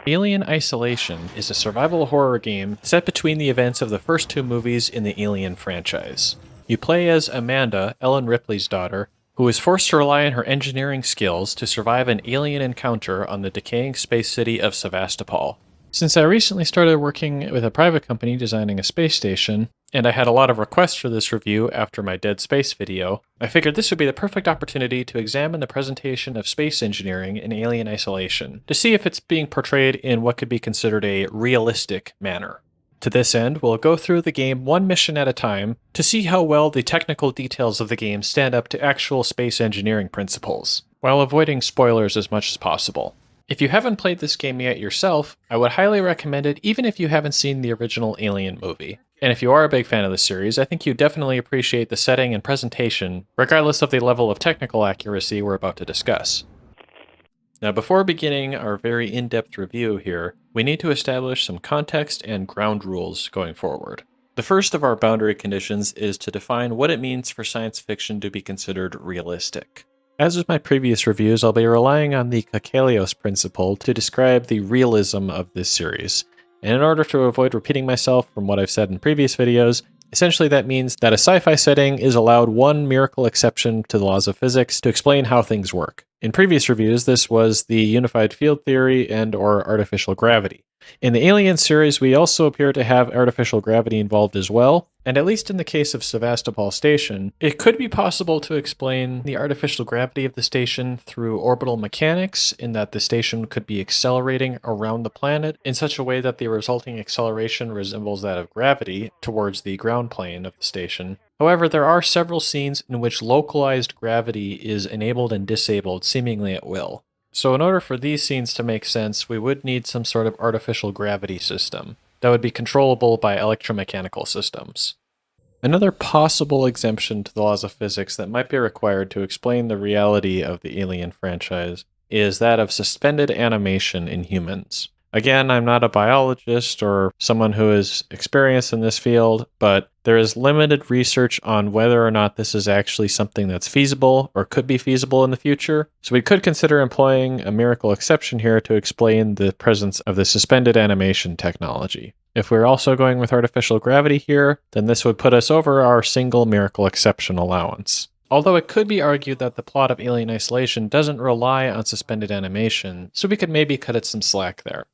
Alien Isolation is a survival horror game set between the events of the first two movies in the Alien franchise. You play as Amanda, Ellen Ripley's daughter, who is forced to rely on her engineering skills to survive an alien encounter on the decaying space city of Sevastopol. Since I recently started working with a private company designing a space station, and I had a lot of requests for this review after my Dead Space video, I figured this would be the perfect opportunity to examine the presentation of space engineering in Alien Isolation, to see if it's being portrayed in what could be considered a realistic manner. To this end, we'll go through the game one mission at a time to see how well the technical details of the game stand up to actual space engineering principles, while avoiding spoilers as much as possible. If you haven't played this game yet yourself, I would highly recommend it even if you haven't seen the original Alien movie. And if you are a big fan of the series, I think you definitely appreciate the setting and presentation, regardless of the level of technical accuracy we're about to discuss. Now, before beginning our very in-depth review here, we need to establish some context and ground rules going forward. The first of our boundary conditions is to define what it means for science fiction to be considered realistic. As with my previous reviews, I'll be relying on the Kakalios principle to describe the realism of this series. And in order to avoid repeating myself from what I've said in previous videos, essentially that means that a sci-fi setting is allowed one miracle exception to the laws of physics to explain how things work. In previous reviews, this was the unified field theory and/or artificial gravity. In the Alien series, we also appear to have artificial gravity involved as well, and at least in the case of Sevastopol Station, it could be possible to explain the artificial gravity of the station through orbital mechanics, in that the station could be accelerating around the planet in such a way that the resulting acceleration resembles that of gravity towards the ground plane of the station. However, there are several scenes in which localized gravity is enabled and disabled seemingly at will. So in order for these scenes to make sense, we would need some sort of artificial gravity system that would be controllable by electromechanical systems. Another possible exemption to the laws of physics that might be required to explain the reality of the Alien franchise is that of suspended animation in humans. Again, I'm not a biologist or someone who is experienced in this field, but there is limited research on whether or not this is actually something that's feasible or could be feasible in the future. So we could consider employing a miracle exception here to explain the presence of the suspended animation technology. If we're also going with artificial gravity here, then this would put us over our single miracle exception allowance. Although it could be argued that the plot of Alien Isolation doesn't rely on suspended animation, so we could maybe cut it some slack there.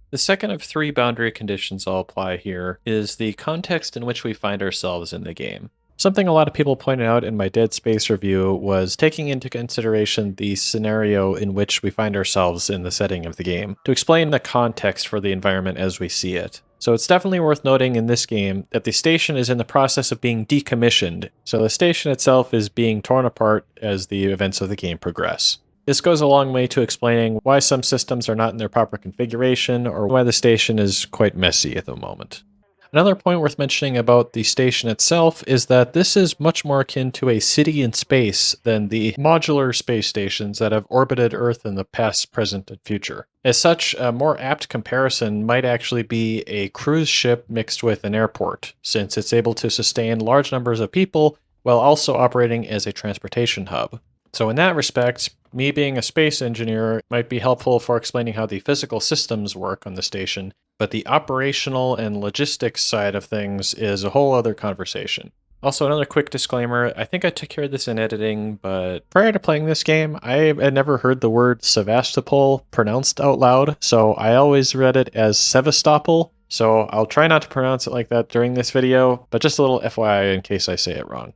The second of three boundary conditions I'll apply here is the context in which we find ourselves in the game. Something a lot of people pointed out in my Dead Space review was taking into consideration the scenario in which we find ourselves in the setting of the game, to explain the context for the environment as we see it. So it's definitely worth noting in this game that the station is in the process of being decommissioned, so the station itself is being torn apart as the events of the game progress. This goes a long way to explaining why some systems are not in their proper configuration, or why the station is quite messy at the moment. Another point worth mentioning about the station itself is that this is much more akin to a city in space than the modular space stations that have orbited Earth in the past, present, and future. As such, a more apt comparison might actually be a cruise ship mixed with an airport, since it's able to sustain large numbers of people while also operating as a transportation hub. So in that respect, me being a space engineer might be helpful for explaining how the physical systems work on the station, but the operational and logistics side of things is a whole other conversation. Also, another quick disclaimer, I think I took care of this in editing, but prior to playing this game, I had never heard the word Sevastopol pronounced out loud, so I always read it as Sevastopol, so I'll try not to pronounce it like that during this video, but just a little FYI in case I say it wrong.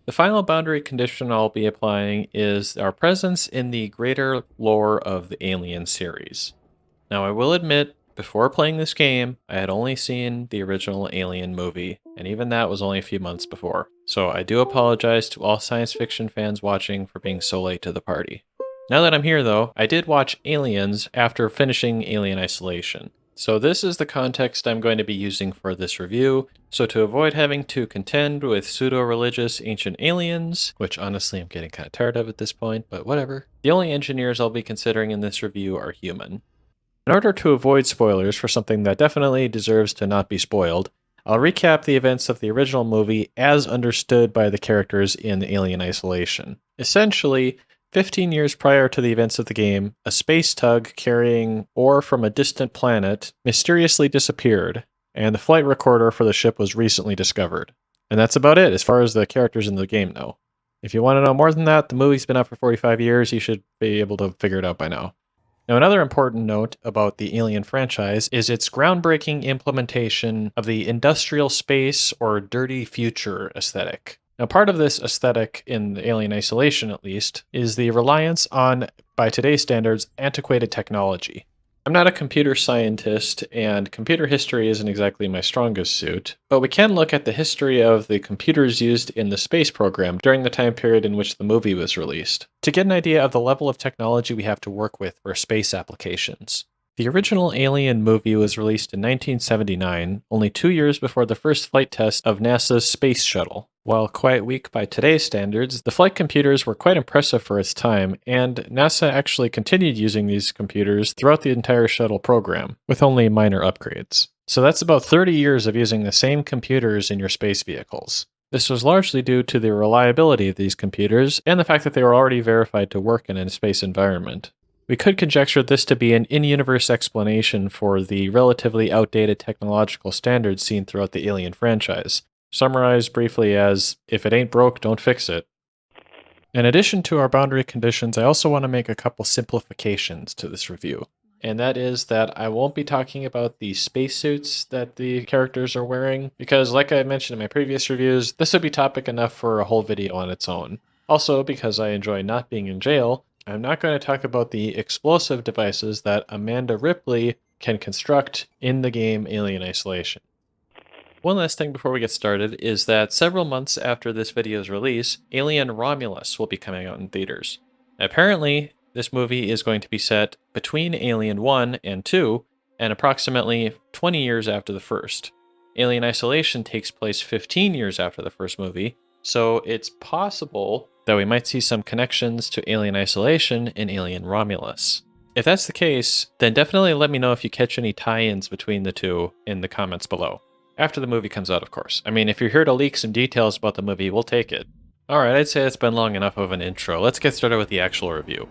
The final boundary condition I'll be applying is our presence in the greater lore of the Alien series. Now, I will admit, before playing this game, I had only seen the original Alien movie, and even that was only a few months before. So I do apologize to all science fiction fans watching for being so late to the party. Now that I'm here though, I did watch Aliens after finishing Alien Isolation. So this is the context I'm going to be using for this review. So to avoid having to contend with pseudo-religious ancient aliens, which honestly I'm getting kind of tired of at this point, but whatever, the only engineers I'll be considering in this review are human. In order to avoid spoilers for something that definitely deserves to not be spoiled, I'll recap the events of the original movie as understood by the characters in Alien Isolation. Essentially, 15 years prior to the events of the game, a space tug carrying ore from a distant planet mysteriously disappeared, and the flight recorder for the ship was recently discovered. And that's about it as far as the characters in the game know. If you want to know more than that, the movie's been out for 45 years, you should be able to figure it out by now. Now, another important note about the Alien franchise is its groundbreaking implementation of the industrial space or dirty future aesthetic. Now, part of this aesthetic, in the Alien Isolation at least, is the reliance on, by today's standards, antiquated technology. I'm not a computer scientist, and computer history isn't exactly my strongest suit, but we can look at the history of the computers used in the space program during the time period in which the movie was released, to get an idea of the level of technology we have to work with for space applications. The original Alien movie was released in 1979, only 2 years before the first flight test of NASA's Space Shuttle. While quite weak by today's standards, the flight computers were quite impressive for its time, and NASA actually continued using these computers throughout the entire shuttle program, with only minor upgrades. So that's about 30 years of using the same computers in your space vehicles. This was largely due to the reliability of these computers, and the fact that they were already verified to work in a space environment. We could conjecture this to be an in-universe explanation for the relatively outdated technological standards seen throughout the Alien franchise, summarized briefly as, if it ain't broke, don't fix it. In addition to our boundary conditions, I also want to make a couple simplifications to this review. And that is that I won't be talking about the spacesuits that the characters are wearing, because like I mentioned in my previous reviews, this would be topic enough for a whole video on its own. Also, because I enjoy not being in jail, I'm not going to talk about the explosive devices that Amanda Ripley can construct in the game Alien Isolation. One last thing before we get started is that several months after this video's release, Alien Romulus will be coming out in theaters. Apparently, this movie is going to be set between Alien 1 and 2, and approximately 20 years after the first. Alien Isolation takes place 15 years after the first movie, so it's possible that we might see some connections to Alien Isolation in Alien Romulus. If that's the case, then definitely let me know if you catch any tie-ins between the two in the comments below. After the movie comes out, of course. I mean, if you're here to leak some details about the movie, we'll take it. Alright, I'd say it's been long enough of an intro. Let's get started with the actual review.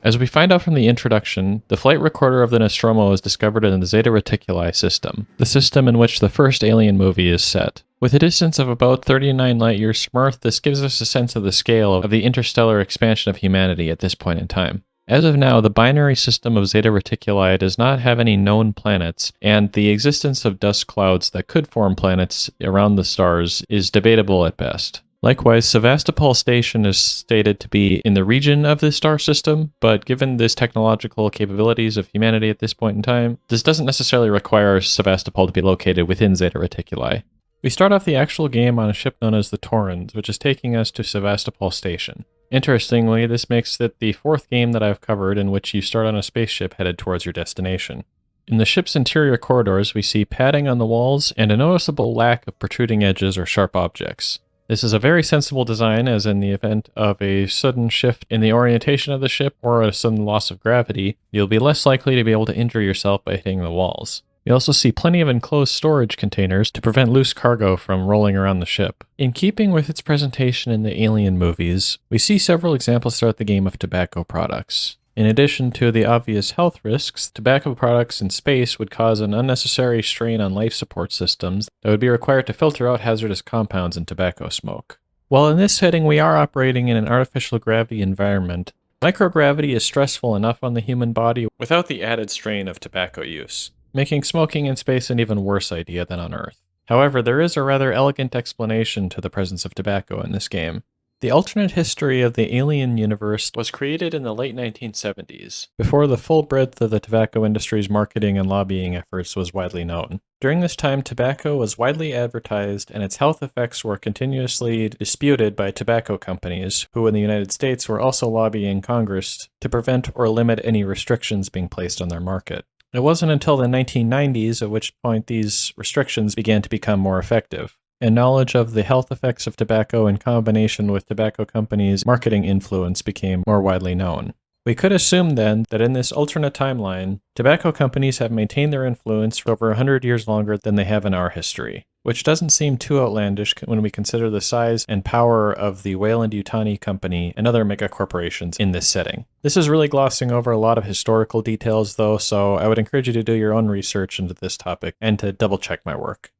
As we find out from the introduction, the flight recorder of the Nostromo is discovered in the Zeta Reticuli system, the system in which the first Alien movie is set. With a distance of about 39 light-years from Earth, this gives us a sense of the scale of the interstellar expansion of humanity at this point in time. As of now, the binary system of Zeta Reticuli does not have any known planets, and the existence of dust clouds that could form planets around the stars is debatable at best. Likewise, Sevastopol Station is stated to be in the region of this star system, but given this technological capabilities of humanity at this point in time, this doesn't necessarily require Sevastopol to be located within Zeta Reticuli. We start off the actual game on a ship known as the Torrens, which is taking us to Sevastopol Station. Interestingly, this makes it the fourth game that I've covered in which you start on a spaceship headed towards your destination. In the ship's interior corridors, we see padding on the walls and a noticeable lack of protruding edges or sharp objects. This is a very sensible design, as in the event of a sudden shift in the orientation of the ship or a sudden loss of gravity, you'll be less likely to be able to injure yourself by hitting the walls. We also see plenty of enclosed storage containers to prevent loose cargo from rolling around the ship. In keeping with its presentation in the Alien movies, we see several examples throughout the game of tobacco products. In addition to the obvious health risks, tobacco products in space would cause an unnecessary strain on life support systems that would be required to filter out hazardous compounds in tobacco smoke. While in this setting we are operating in an artificial gravity environment, microgravity is stressful enough on the human body without the added strain of tobacco use, making smoking in space an even worse idea than on Earth. However, there is a rather elegant explanation to the presence of tobacco in this game. The alternate history of the Alien universe was created in the late 1970s, before the full breadth of the tobacco industry's marketing and lobbying efforts was widely known. During this time, tobacco was widely advertised, and its health effects were continuously disputed by tobacco companies, who in the United States were also lobbying Congress to prevent or limit any restrictions being placed on their market. It wasn't until the 1990s at which point these restrictions began to become more effective, and knowledge of the health effects of tobacco in combination with tobacco companies' marketing influence became more widely known. We could assume then that in this alternate timeline, tobacco companies have maintained their influence for over 100 years longer than they have in our history. which doesn't seem too outlandish when we consider the size and power of the Weyland-Yutani Company and other mega corporations in this setting. This is really glossing over a lot of historical details though, so I would encourage you to do your own research into this topic and to double check my work.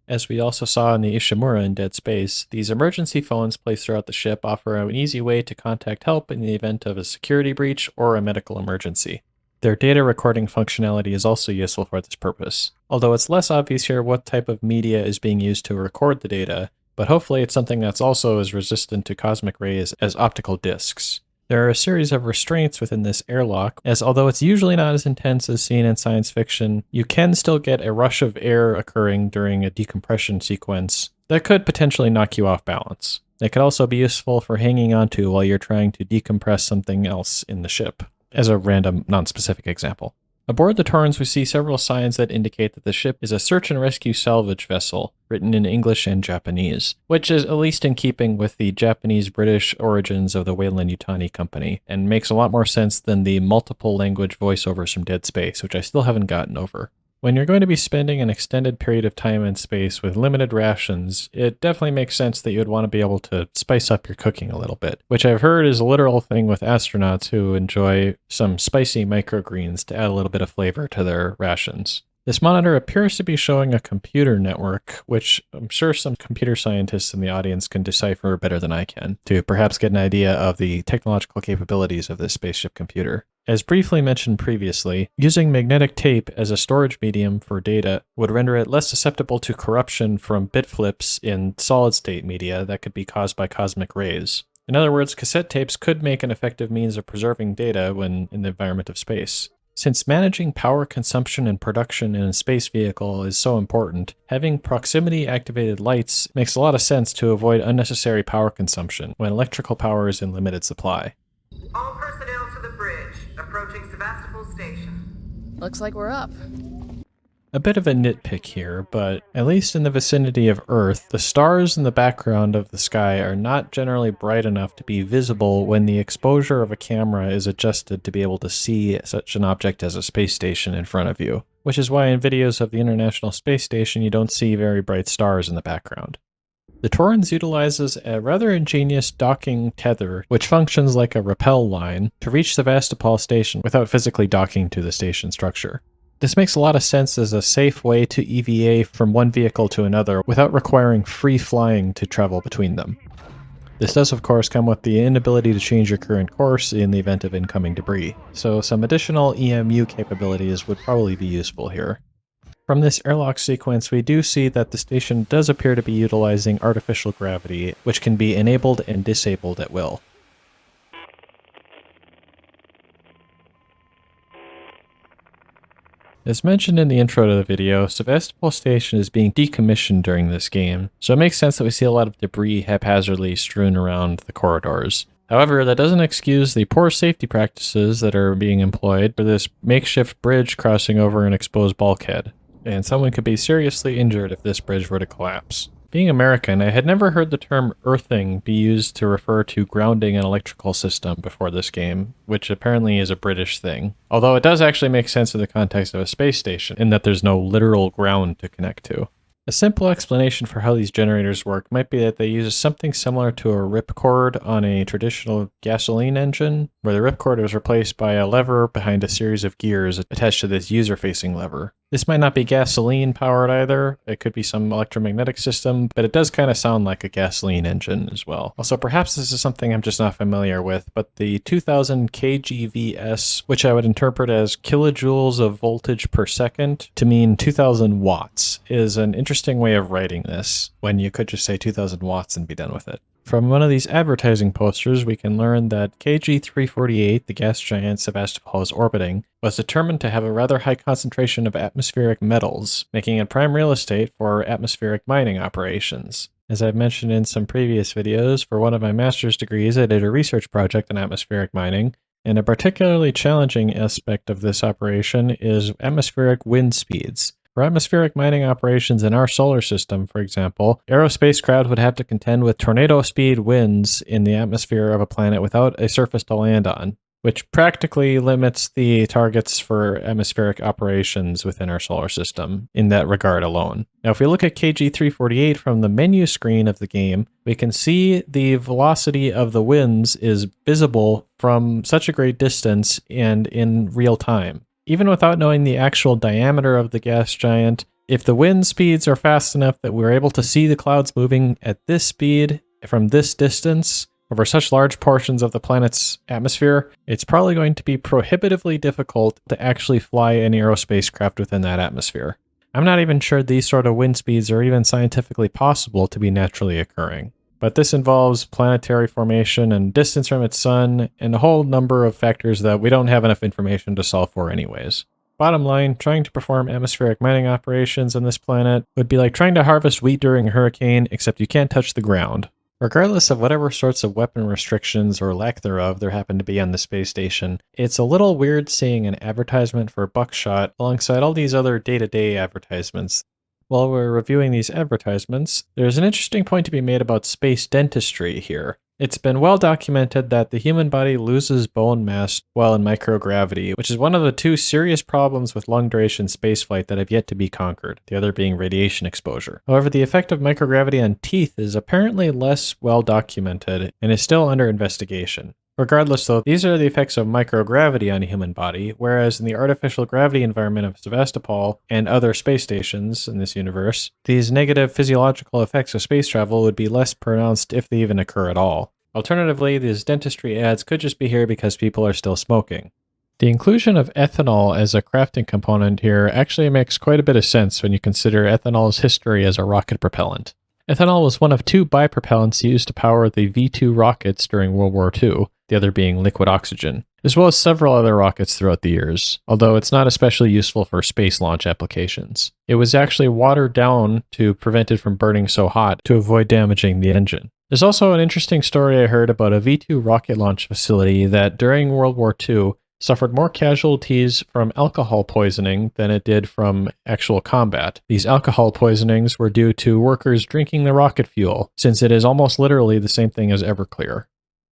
As we also saw in the Ishimura in Dead Space, these emergency phones placed throughout the ship offer an easy way to contact help in the event of a security breach or a medical emergency. Their data recording functionality is also useful for this purpose, although it's less obvious here what type of media is being used to record the data, but hopefully it's something that's also as resistant to cosmic rays as optical discs. There are a series of restraints within this airlock, as although it's usually not as intense as seen in science fiction, you can still get a rush of air occurring during a decompression sequence that could potentially knock you off balance. They could also be useful for hanging onto while you're trying to decompress something else in the ship, as a random, non-specific example. Aboard the Torrens, we see several signs that indicate that the ship is a search and rescue salvage vessel, written in English and Japanese, which is at least in keeping with the Japanese-British origins of the Weyland-Yutani Company, and makes a lot more sense than the multiple language voiceovers from Dead Space, which I still haven't gotten over. When you're going to be spending an extended period of time in space with limited rations, it definitely makes sense that you would want to be able to spice up your cooking a little bit, which I've heard is a literal thing with astronauts who enjoy some spicy microgreens to add a little bit of flavor to their rations. This monitor appears to be showing a computer network, which I'm sure some computer scientists in the audience can decipher better than I can, to perhaps get an idea of the technological capabilities of this spaceship computer. As briefly mentioned previously, using magnetic tape as a storage medium for data would render it less susceptible to corruption from bit flips in solid-state media that could be caused by cosmic rays. In other words, cassette tapes could make an effective means of preserving data when in the environment of space. Since managing power consumption and production in a space vehicle is so important, having proximity-activated lights makes a lot of sense to avoid unnecessary power consumption when electrical power is in limited supply. All personnel to the bridge, approaching Sevastopol Station. Looks like we're up. A bit of a nitpick here, but at least in the vicinity of Earth, the stars in the background of the sky are not generally bright enough to be visible when the exposure of a camera is adjusted to be able to see such an object as a space station in front of you, which is why in videos of the International Space Station you don't see very bright stars in the background. The Torrens utilizes a rather ingenious docking tether, which functions like a rappel line, to reach Sevastopol Station without physically docking to the station structure. This makes a lot of sense as a safe way to EVA from one vehicle to another without requiring free flying to travel between them. This does of course come with the inability to change your current course in the event of incoming debris, so some additional EMU capabilities would probably be useful here. From this airlock sequence, we do see that the station does appear to be utilizing artificial gravity, which can be enabled and disabled at will. As mentioned in the intro to the video, Sevastopol Station is being decommissioned during this game, so it makes sense that we see a lot of debris haphazardly strewn around the corridors. However, that doesn't excuse the poor safety practices that are being employed for this makeshift bridge crossing over an exposed bulkhead, and someone could be seriously injured if this bridge were to collapse. Being American, I had never heard the term earthing be used to refer to grounding an electrical system before this game, which apparently is a British thing. Although it does actually make sense in the context of a space station, in that there's no literal ground to connect to. A simple explanation for how these generators work might be that they use something similar to a ripcord on a traditional gasoline engine, where the ripcord is replaced by a lever behind a series of gears attached to this user-facing lever. This might not be gasoline powered either, it could be some electromagnetic system, but it does kind of sound like a gasoline engine as well. Also, perhaps this is something I'm just not familiar with, but the 2000 kGVS, which I would interpret as kilojoules of voltage per second to mean 2000 watts, is an interesting way of writing this, when you could just say 2000 watts and be done with it. From one of these advertising posters, we can learn that KG-348, the gas giant Sevastopol is orbiting, was determined to have a rather high concentration of atmospheric metals, making it prime real estate for atmospheric mining operations. As I've mentioned in some previous videos, for one of my master's degrees, I did a research project on atmospheric mining, and a particularly challenging aspect of this operation is atmospheric wind speeds. For atmospheric mining operations in our solar system, for example, aerospacecraft would have to contend with tornado-speed winds in the atmosphere of a planet without a surface to land on. which practically limits the targets for atmospheric operations within our solar system in that regard alone. Now, if we look at KG-348 from the menu screen of the game, we can see the velocity of the winds is visible from such a great distance and in real time. Even without knowing the actual diameter of the gas giant, if the wind speeds are fast enough that we're able to see the clouds moving at this speed from this distance, over such large portions of the planet's atmosphere, it's probably going to be prohibitively difficult to actually fly an aerospace craft within that atmosphere. I'm not even sure these sort of wind speeds are even scientifically possible to be naturally occurring. But this involves planetary formation and distance from its sun, and a whole number of factors that we don't have enough information to solve for anyways. Bottom line, trying to perform atmospheric mining operations on this planet would be like trying to harvest wheat during a hurricane, except you can't touch the ground. Regardless of whatever sorts of weapon restrictions or lack thereof there happen to be on the space station, it's a little weird seeing an advertisement for buckshot alongside all these other day-to-day advertisements. While we're reviewing these advertisements, there's an interesting point to be made about space dentistry here. It's been well documented that the human body loses bone mass while in microgravity, which is one of the two serious problems with long-duration spaceflight that have yet to be conquered, the other being radiation exposure. However, the effect of microgravity on teeth is apparently less well documented and is still under investigation. Regardless though, these are the effects of microgravity on a human body, whereas in the artificial gravity environment of Sevastopol and other space stations in this universe, these negative physiological effects of space travel would be less pronounced if they even occur at all. Alternatively, these dentistry ads could just be here because people are still smoking. The inclusion of ethanol as a crafting component here actually makes quite a bit of sense when you consider ethanol's history as a rocket propellant. Ethanol was one of two bipropellants used to power the V-2 rockets during World War II, the other being liquid oxygen, as well as several other rockets throughout the years, although it's not especially useful for space launch applications. It was actually watered down to prevent it from burning so hot to avoid damaging the engine. There's also an interesting story I heard about a V-2 rocket launch facility that during World War II suffered more casualties from alcohol poisoning than it did from actual combat. These alcohol poisonings were due to workers drinking the rocket fuel, since it is almost literally the same thing as Everclear.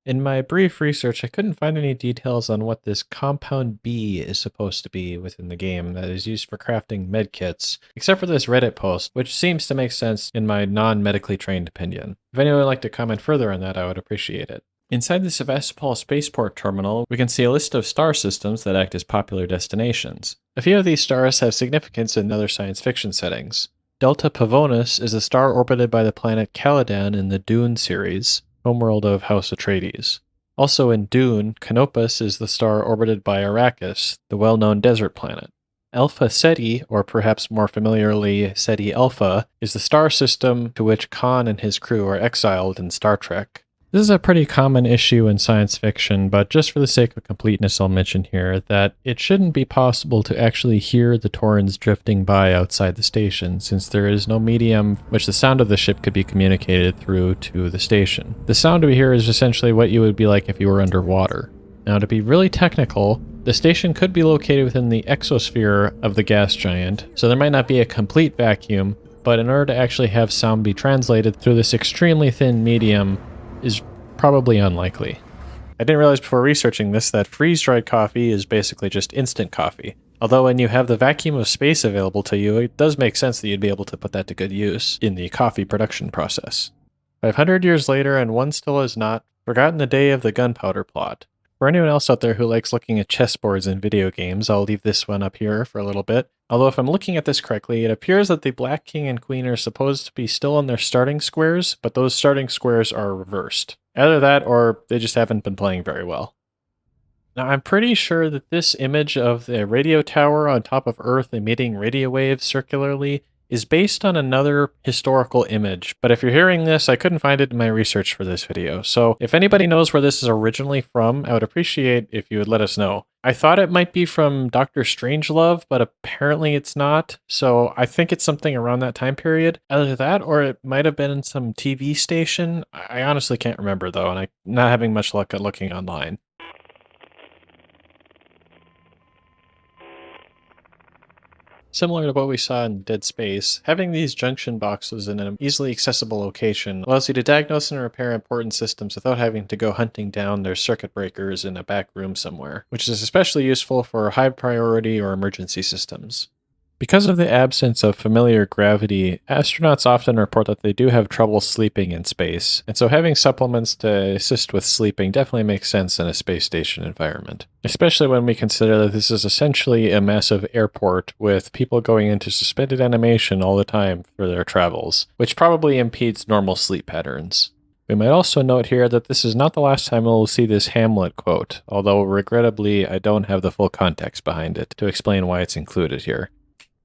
In my brief research, I couldn't find any details on what this Compound B is supposed to be within the game that is used for crafting medkits, except for this Reddit post, which seems to make sense in my non-medically trained opinion. If anyone would like to comment further on that, I would appreciate it. Inside the Sevastopol Spaceport Terminal, we can see a list of star systems that act as popular destinations. A few of these stars have significance in other science fiction settings. Delta Pavonis is a star orbited by the planet Caladan in the Dune series, homeworld of House Atreides. Also in Dune, Canopus is the star orbited by Arrakis, the well-known desert planet. Alpha Ceti, or perhaps more familiarly Ceti Alpha, is the star system to which Khan and his crew are exiled in Star Trek. This is a pretty common issue in science fiction, but just for the sake of completeness I'll mention here that it shouldn't be possible to actually hear the Taurans drifting by outside the station, since there is no medium which the sound of the ship could be communicated through to the station. The sound we hear is essentially what you would be like if you were underwater. Now, to be really technical, the station could be located within the exosphere of the gas giant, so there might not be a complete vacuum, but in order to actually have sound be translated through this extremely thin medium is probably unlikely. I didn't realize before researching this that freeze-dried coffee is basically just instant coffee. Although when you have the vacuum of space available to you, it does make sense that you'd be able to put that to good use in the coffee production process. 500 years later, and one still has not forgotten the day of the gunpowder plot. For anyone else out there who likes looking at chessboards in video games, I'll leave this one up here for a little bit. Although if I'm looking at this correctly, it appears that the black king and queen are supposed to be still on their starting squares, but those starting squares are reversed. Either that, or they just haven't been playing very well. Now, I'm pretty sure that this image of the radio tower on top of Earth emitting radio waves circularly is based on another historical image, but if you're hearing this, I couldn't find it in my research for this video, so if anybody knows where this is originally from, I would appreciate if you would let us know. I thought it might be from Dr. Strangelove, but apparently it's not, so I think it's something around that time period. Either that, or it might have been in some TV station. I honestly can't remember though, and I'm not having much luck at looking online. Similar to what we saw in Dead Space, having these junction boxes in an easily accessible location allows you to diagnose and repair important systems without having to go hunting down their circuit breakers in a back room somewhere, which is especially useful for high priority or emergency systems. Because of the absence of familiar gravity, astronauts often report that they do have trouble sleeping in space, and so having supplements to assist with sleeping definitely makes sense in a space station environment. Especially when we consider that this is essentially a massive airport with people going into suspended animation all the time for their travels, which probably impedes normal sleep patterns. We might also note here that this is not the last time we'll see this Hamlet quote, although regrettably I don't have the full context behind it to explain why it's included here.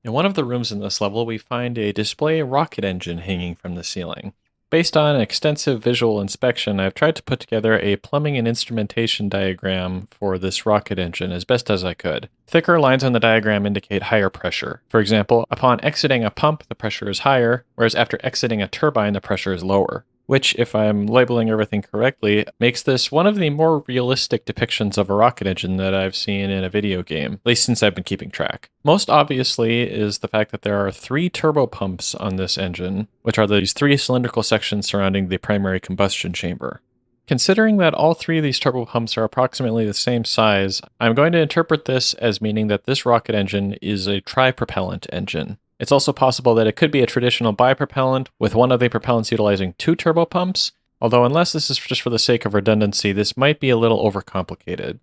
In one of the rooms in this level, we find a display rocket engine hanging from the ceiling. Based on extensive visual inspection, I've tried to put together a plumbing and instrumentation diagram for this rocket engine as best as I could. Thicker lines on the diagram indicate higher pressure. For example, upon exiting a pump, the pressure is higher, whereas after exiting a turbine, the pressure is lower. Which, if I'm labeling everything correctly, makes this one of the more realistic depictions of a rocket engine that I've seen in a video game, at least since I've been keeping track. Most obviously is the fact that there are 3 turbopumps on this engine, which are these 3 cylindrical sections surrounding the primary combustion chamber. Considering that all 3 of these turbopumps are approximately the same size, I'm going to interpret this as meaning that this rocket engine is a tri-propellant engine. It's also possible that it could be a traditional bipropellant, with one of the propellants utilizing 2 turbopumps, although unless this is just for the sake of redundancy, this might be a little overcomplicated.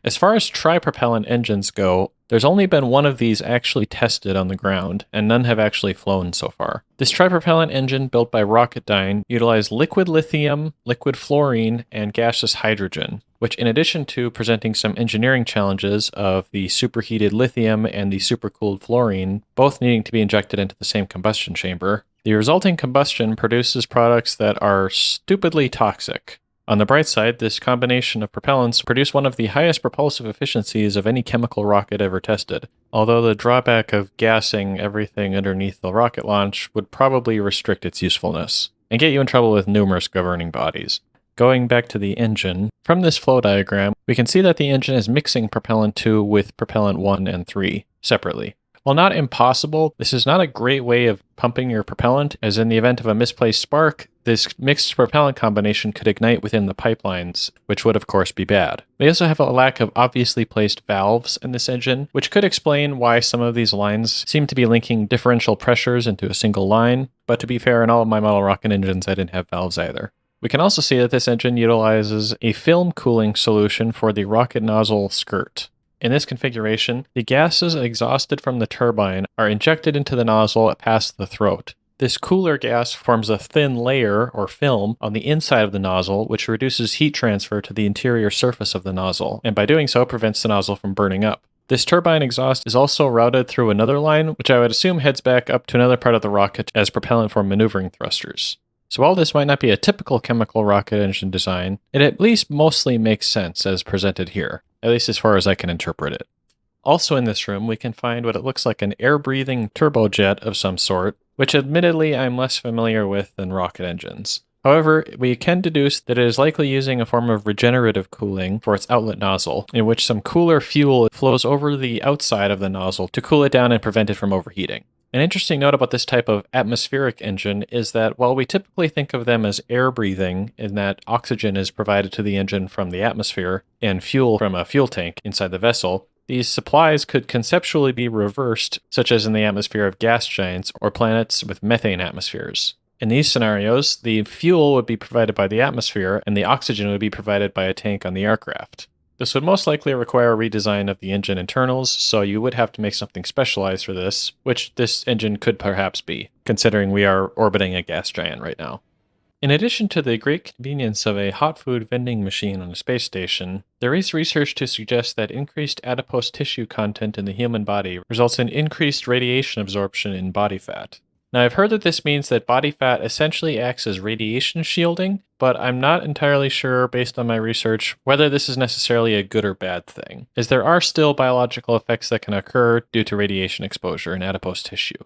As far as tri-propellant engines go, there's only been one of these actually tested on the ground, and none have actually flown so far. This tri-propellant engine, built by Rocketdyne, utilized liquid lithium, liquid fluorine, and gaseous hydrogen, which, in addition to presenting some engineering challenges of the superheated lithium and the supercooled fluorine, both needing to be injected into the same combustion chamber, the resulting combustion produces products that are stupidly toxic. On the bright side, this combination of propellants produced one of the highest propulsive efficiencies of any chemical rocket ever tested, although the drawback of gassing everything underneath the rocket launch would probably restrict its usefulness, and get you in trouble with numerous governing bodies. Going back to the engine, from this flow diagram, we can see that the engine is mixing propellant 2 with propellant 1 and 3 separately. While not impossible, this is not a great way of pumping your propellant, as in the event of a misplaced spark, this mixed propellant combination could ignite within the pipelines, which would of course be bad. We also have a lack of obviously placed valves in this engine, which could explain why some of these lines seem to be linking differential pressures into a single line, but to be fair, in all of my model rocket engines I didn't have valves either. We can also see that this engine utilizes a film cooling solution for the rocket nozzle skirt. In this configuration, the gases exhausted from the turbine are injected into the nozzle past the throat. This cooler gas forms a thin layer, or film, on the inside of the nozzle, which reduces heat transfer to the interior surface of the nozzle, and by doing so prevents the nozzle from burning up. This turbine exhaust is also routed through another line, which I would assume heads back up to another part of the rocket as propellant for maneuvering thrusters. So while this might not be a typical chemical rocket engine design, it at least mostly makes sense as presented here, at least as far as I can interpret it. Also in this room, we can find what it looks like an air-breathing turbojet of some sort, which admittedly I'm less familiar with than rocket engines. However, we can deduce that it is likely using a form of regenerative cooling for its outlet nozzle, in which some cooler fuel flows over the outside of the nozzle to cool it down and prevent it from overheating. An interesting note about this type of atmospheric engine is that while we typically think of them as air-breathing, in that oxygen is provided to the engine from the atmosphere and fuel from a fuel tank inside the vessel, these supplies could conceptually be reversed, such as in the atmosphere of gas giants or planets with methane atmospheres. In these scenarios, the fuel would be provided by the atmosphere and the oxygen would be provided by a tank on the aircraft. This would most likely require a redesign of the engine internals, so you would have to make something specialized for this, which this engine could perhaps be, considering we are orbiting a gas giant right now. In addition to the great convenience of a hot food vending machine on a space station, there is research to suggest that increased adipose tissue content in the human body results in increased radiation absorption in body fat. Now, I've heard that this means that body fat essentially acts as radiation shielding, but I'm not entirely sure, based on my research, whether this is necessarily a good or bad thing, as there are still biological effects that can occur due to radiation exposure in adipose tissue.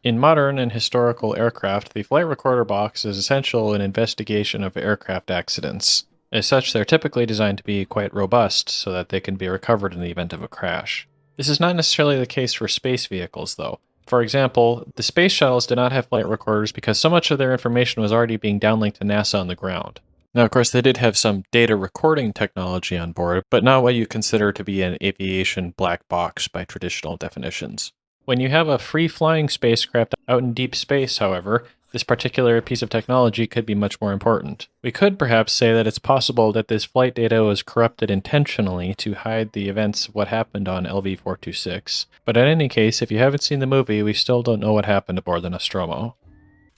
In modern and historical aircraft, the flight recorder box is essential in investigation of aircraft accidents. As such, they're typically designed to be quite robust so that they can be recovered in the event of a crash. This is not necessarily the case for space vehicles, though. For example, the space shuttles did not have flight recorders because so much of their information was already being downlinked to NASA on the ground. Now, of course, they did have some data recording technology on board, but not what you consider to be an aviation black box by traditional definitions. When you have a free-flying spacecraft out in deep space, however, this particular piece of technology could be much more important. We could perhaps say that it's possible that this flight data was corrupted intentionally to hide the events of what happened on LV-426. But in any case, if you haven't seen the movie, we still don't know what happened aboard the Nostromo.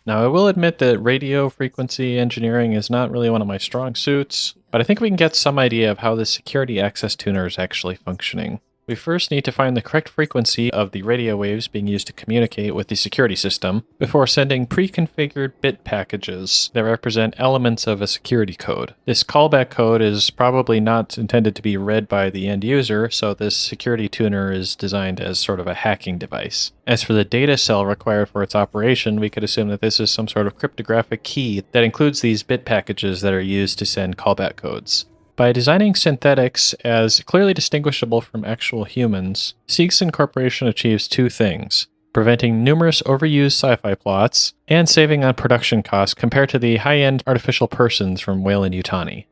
Now, I will admit that radio frequency engineering is not really one of my strong suits, but I think we can get some idea of how the security access tuner is actually functioning. We first need to find the correct frequency of the radio waves being used to communicate with the security system before sending pre-configured bit packages that represent elements of a security code. This callback code is probably not intended to be read by the end user, so this security tuner is designed as sort of a hacking device. As for the data cell required for its operation, we could assume that this is some sort of cryptographic key that includes these bit packages that are used to send callback codes. By designing synthetics as clearly distinguishable from actual humans, Seegson Corporation achieves two things: preventing numerous overused sci-fi plots, and saving on production costs compared to the high-end artificial persons from Weyland-Yutani.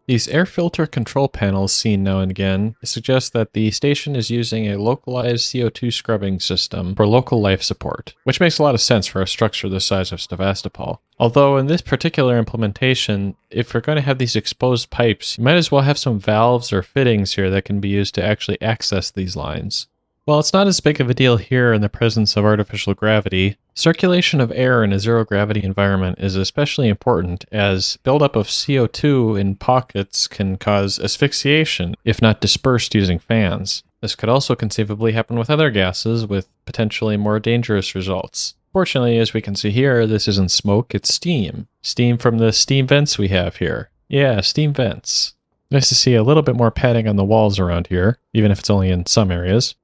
These air filter control panels seen now and again suggest that the station is using a localized CO2 scrubbing system for local life support, which makes a lot of sense for a structure the size of Sevastopol. Although in this particular implementation, if we're going to have these exposed pipes, you might as well have some valves or fittings here that can be used to actually access these lines. While it's not as big of a deal here in the presence of artificial gravity, circulation of air in a zero-gravity environment is especially important, as buildup of CO2 in pockets can cause asphyxiation if not dispersed using fans. This could also conceivably happen with other gases, with potentially more dangerous results. Fortunately, as we can see here, this isn't smoke, it's steam. Steam from the steam vents we have here. Yeah, steam vents. Nice to see a little bit more padding on the walls around here, even if it's only in some areas.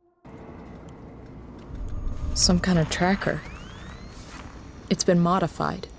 Some kind of tracker. It's been modified.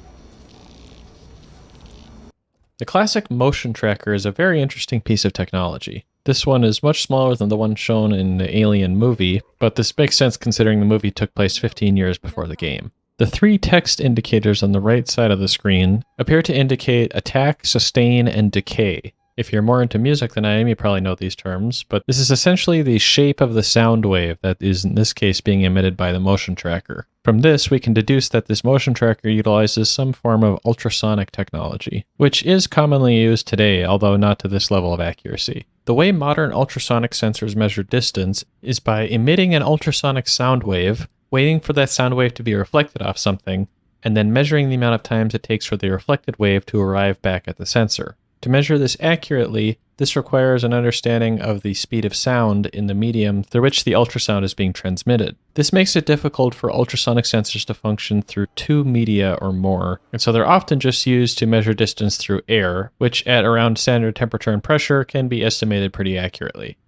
The classic motion tracker is a very interesting piece of technology. This one is much smaller than the one shown in the Alien movie, but this makes sense considering the movie took place 15 years before the game. The three text indicators on the right side of the screen appear to indicate attack, sustain, and decay. If you're more into music than I am, you probably know these terms, but this is essentially the shape of the sound wave that is in this case being emitted by the motion tracker. From this, we can deduce that this motion tracker utilizes some form of ultrasonic technology, which is commonly used today, although not to this level of accuracy. The way modern ultrasonic sensors measure distance is by emitting an ultrasonic sound wave, waiting for that sound wave to be reflected off something, and then measuring the amount of times it takes for the reflected wave to arrive back at the sensor. To measure this accurately, this requires an understanding of the speed of sound in the medium through which the ultrasound is being transmitted. This makes it difficult for ultrasonic sensors to function through two media or more, and so they're often just used to measure distance through air, which at around standard temperature and pressure can be estimated pretty accurately.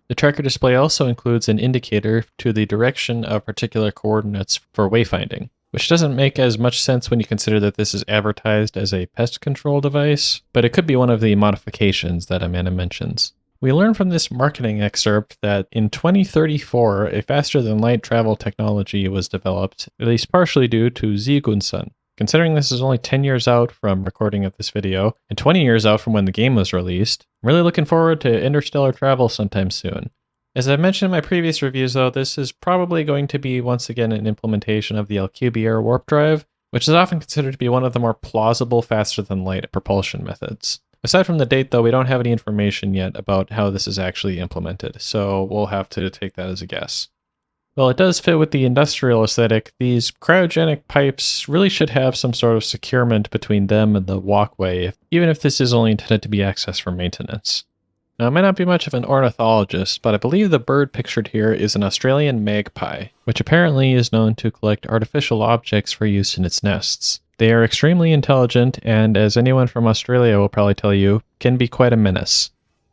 The tracker display also includes an indicator to the direction of particular coordinates for wayfinding, which doesn't make as much sense when you consider that this is advertised as a pest control device, but it could be one of the modifications that Amanda mentions. We learn from this marketing excerpt that in 2034, a faster-than-light travel technology was developed, at least partially due to Ziegunsen. Considering this is only 10 years out from recording of this video, and 20 years out from when the game was released, I'm really looking forward to interstellar travel sometime soon. As I mentioned in my previous reviews though, this is probably going to be once again an implementation of the Alcubierre warp drive, which is often considered to be one of the more plausible faster-than-light propulsion methods. Aside from the date though, we don't have any information yet about how this is actually implemented, so we'll have to take that as a guess. While it does fit with the industrial aesthetic, these cryogenic pipes really should have some sort of securement between them and the walkway, even if this is only intended to be accessed for maintenance. Now, I might not be much of an ornithologist, but I believe the bird pictured here is an Australian magpie, which apparently is known to collect artificial objects for use in its nests. They are extremely intelligent, and as anyone from Australia will probably tell you, can be quite a menace.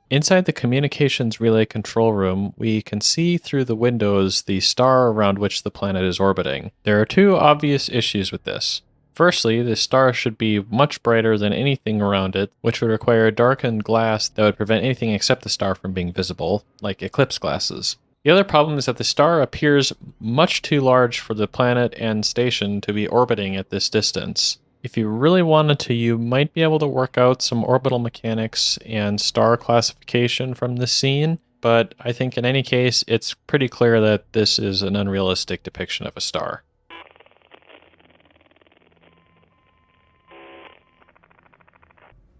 Inside the communications relay control room, we can see through the windows the star around which the planet is orbiting. There are two obvious issues with this. Firstly, the star should be much brighter than anything around it, which would require darkened glass that would prevent anything except the star from being visible, like eclipse glasses. The other problem is that the star appears much too large for the planet and station to be orbiting at this distance. If you really wanted to, you might be able to work out some orbital mechanics and star classification from this scene, but I think in any case, it's pretty clear that this is an unrealistic depiction of a star.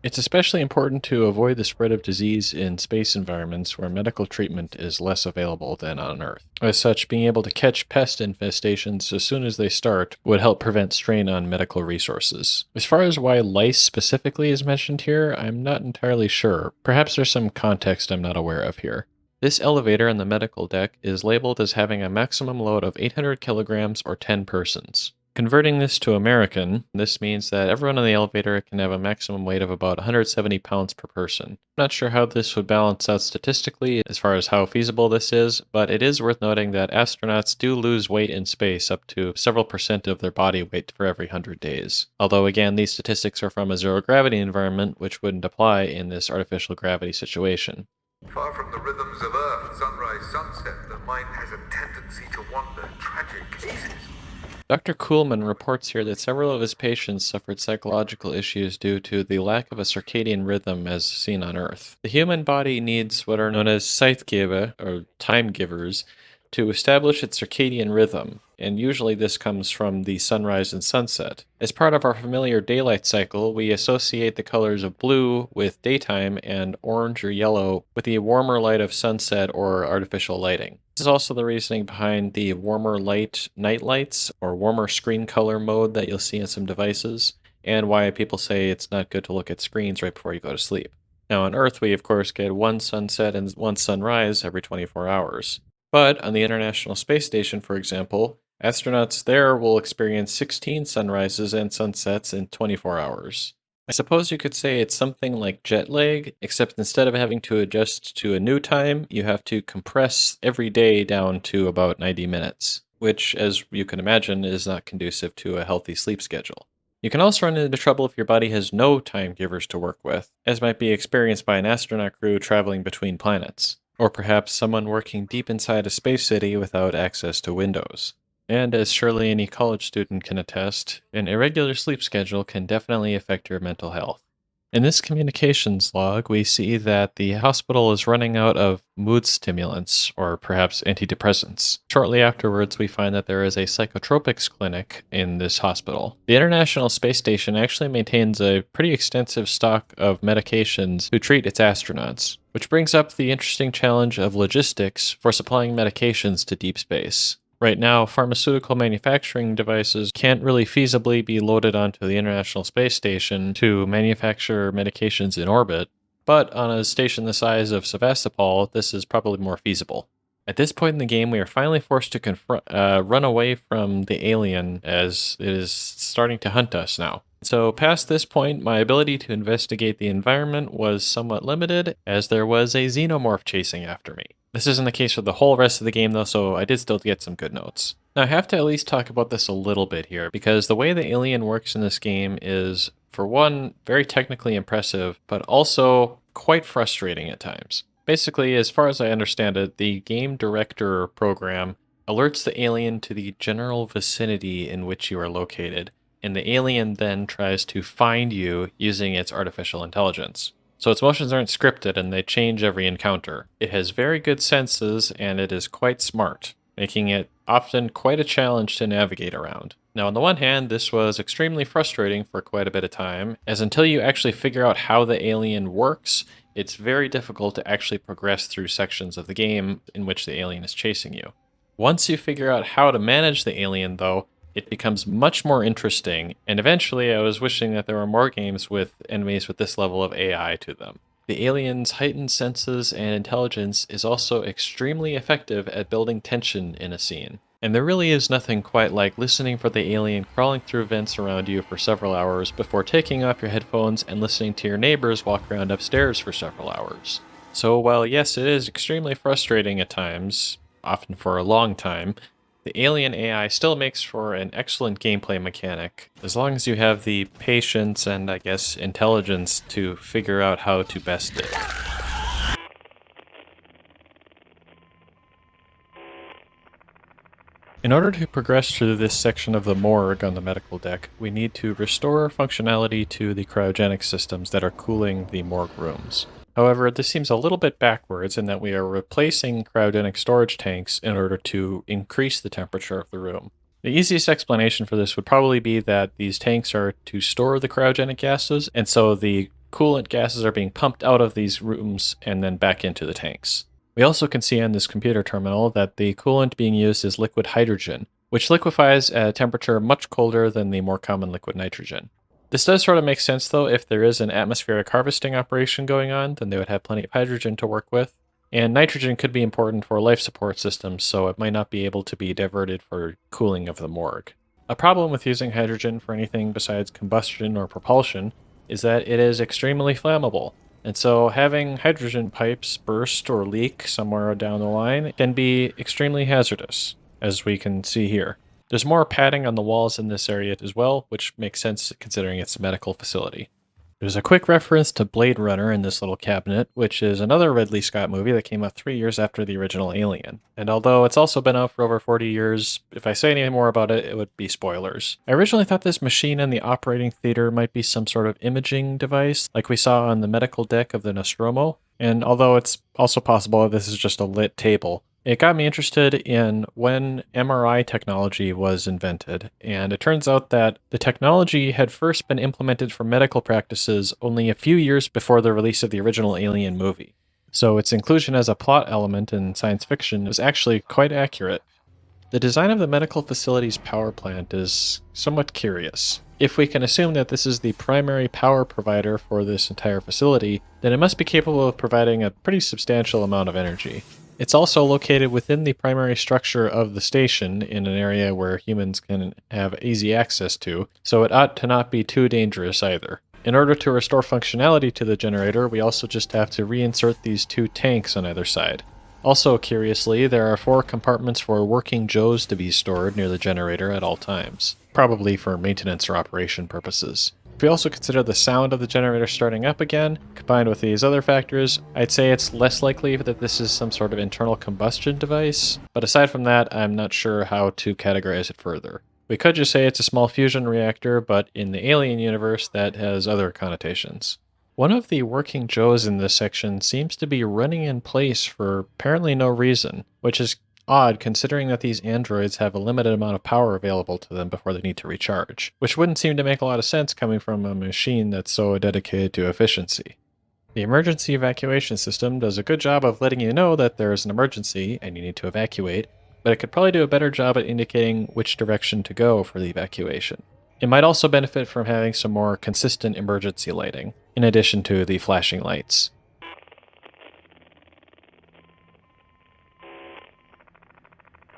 It's especially important to avoid the spread of disease in space environments where medical treatment is less available than on Earth. As such, being able to catch pest infestations as soon as they start would help prevent strain on medical resources. As far as why lice specifically is mentioned here, I'm not entirely sure. Perhaps there's some context I'm not aware of here. This elevator on the medical deck is labeled as having a maximum load of 800 kilograms or 10 persons. Converting this to American, this means that everyone in the elevator can have a maximum weight of about 170 pounds per person. I'm not sure how this would balance out statistically as far as how feasible this is, but it is worth noting that astronauts do lose weight in space up to several percent of their body weight for every 100 days. Although again, these statistics are from a zero-gravity environment, which wouldn't apply in this artificial gravity situation. Far from the rhythms of Earth, sunrise, sunset, the mind has a tendency to wander. Tragic cases. Dr. Kuhlman reports here that several of his patients suffered psychological issues due to the lack of a circadian rhythm as seen on Earth. The human body needs what are known as Zeitgeber, or time givers, to establish its circadian rhythm, and usually this comes from the sunrise and sunset. As part of our familiar daylight cycle, we associate the colors of blue with daytime and orange or yellow with the warmer light of sunset or artificial lighting. This is also the reasoning behind the warmer light night lights or warmer screen color mode that you'll see in some devices, and why people say it's not good to look at screens right before you go to sleep. Now on Earth, we of course get one sunset and one sunrise every 24 hours. But on the International Space Station, for example, astronauts there will experience 16 sunrises and sunsets in 24 hours. I suppose you could say it's something like jet lag, except instead of having to adjust to a new time, you have to compress every day down to about 90 minutes, which, as you can imagine, is not conducive to a healthy sleep schedule. You can also run into trouble if your body has no time givers to work with, as might be experienced by an astronaut crew traveling between planets, or perhaps someone working deep inside a space city without access to windows. And as surely any college student can attest, an irregular sleep schedule can definitely affect your mental health. In this communications log, we see that the hospital is running out of mood stimulants, or perhaps antidepressants. Shortly afterwards, we find that there is a psychotropics clinic in this hospital. The International Space Station actually maintains a pretty extensive stock of medications to treat its astronauts, which brings up the interesting challenge of logistics for supplying medications to deep space. Right now, pharmaceutical manufacturing devices can't really feasibly be loaded onto the International Space Station to manufacture medications in orbit, but on a station the size of Sevastopol, this is probably more feasible. At this point in the game, we are finally forced to run away from the alien as it is starting to hunt us now. So past this point, my ability to investigate the environment was somewhat limited, as there was a xenomorph chasing after me. This isn't the case for the whole rest of the game though, so I did still get some good notes. Now I have to at least talk about this a little bit here, because the way the alien works in this game is, for one, very technically impressive, but also quite frustrating at times. Basically, as far as I understand it, the game director program alerts the alien to the general vicinity in which you are located, and the alien then tries to find you using its artificial intelligence. So its motions aren't scripted and they change every encounter. It has very good senses and it is quite smart, making it often quite a challenge to navigate around. Now on the one hand, this was extremely frustrating for quite a bit of time, as until you actually figure out how the alien works, it's very difficult to actually progress through sections of the game in which the alien is chasing you. Once you figure out how to manage the alien though, it becomes much more interesting, and eventually I was wishing that there were more games with enemies with this level of AI to them. The alien's heightened senses and intelligence is also extremely effective at building tension in a scene. And there really is nothing quite like listening for the alien crawling through vents around you for several hours before taking off your headphones and listening to your neighbors walk around upstairs for several hours. So while yes, it is extremely frustrating at times, often for a long time, The alien AI still makes for an excellent gameplay mechanic, as long as you have the patience and, I guess, intelligence to figure out how to best it. In order to progress through this section of the morgue on the medical deck, we need to restore functionality to the cryogenic systems that are cooling the morgue rooms. However, this seems a little bit backwards in that we are replacing cryogenic storage tanks in order to increase the temperature of the room. The easiest explanation for this would probably be that these tanks are to store the cryogenic gases, and so the coolant gases are being pumped out of these rooms and then back into the tanks. We also can see on this computer terminal that the coolant being used is liquid hydrogen, which liquefies at a temperature much colder than the more common liquid nitrogen. This does sort of make sense though. If there is an atmospheric harvesting operation going on, then they would have plenty of hydrogen to work with. And nitrogen could be important for life support systems, so it might not be able to be diverted for cooling of the morgue. A problem with using hydrogen for anything besides combustion or propulsion is that it is extremely flammable. And so having hydrogen pipes burst or leak somewhere down the line can be extremely hazardous, as we can see here. There's more padding on the walls in this area as well, which makes sense considering it's a medical facility. There's a quick reference to Blade Runner in this little cabinet, which is another Ridley Scott movie that came out 3 years after the original Alien. And although it's also been out for over 40 years, if I say any more about it, it would be spoilers. I originally thought this machine in the operating theater might be some sort of imaging device, like we saw on the medical deck of the Nostromo. And although it's also possible that this is just a lit table, it got me interested in when MRI technology was invented, and it turns out that the technology had first been implemented for medical practices only a few years before the release of the original Alien movie. So its inclusion as a plot element in science fiction is actually quite accurate. The design of the medical facility's power plant is somewhat curious. If we can assume that this is the primary power provider for this entire facility, then it must be capable of providing a pretty substantial amount of energy. It's also located within the primary structure of the station in an area where humans can have easy access to, so it ought to not be too dangerous either. In order to restore functionality to the generator, we also just have to reinsert these 2 tanks on either side. Also, curiously, there are 4 compartments for working Joes to be stored near the generator at all times, probably for maintenance or operation purposes. If we also consider the sound of the generator starting up again, combined with these other factors, I'd say it's less likely that this is some sort of internal combustion device, but aside from that, I'm not sure how to categorize it further. We could just say it's a small fusion reactor, but in the Alien universe, that has other connotations. One of the working Joes in this section seems to be running in place for apparently no reason, which is odd considering that these androids have a limited amount of power available to them before they need to recharge, which wouldn't seem to make a lot of sense coming from a machine that's so dedicated to efficiency. The emergency evacuation system does a good job of letting you know that there is an emergency and you need to evacuate, but it could probably do a better job at indicating which direction to go for the evacuation. It might also benefit from having some more consistent emergency lighting, in addition to the flashing lights.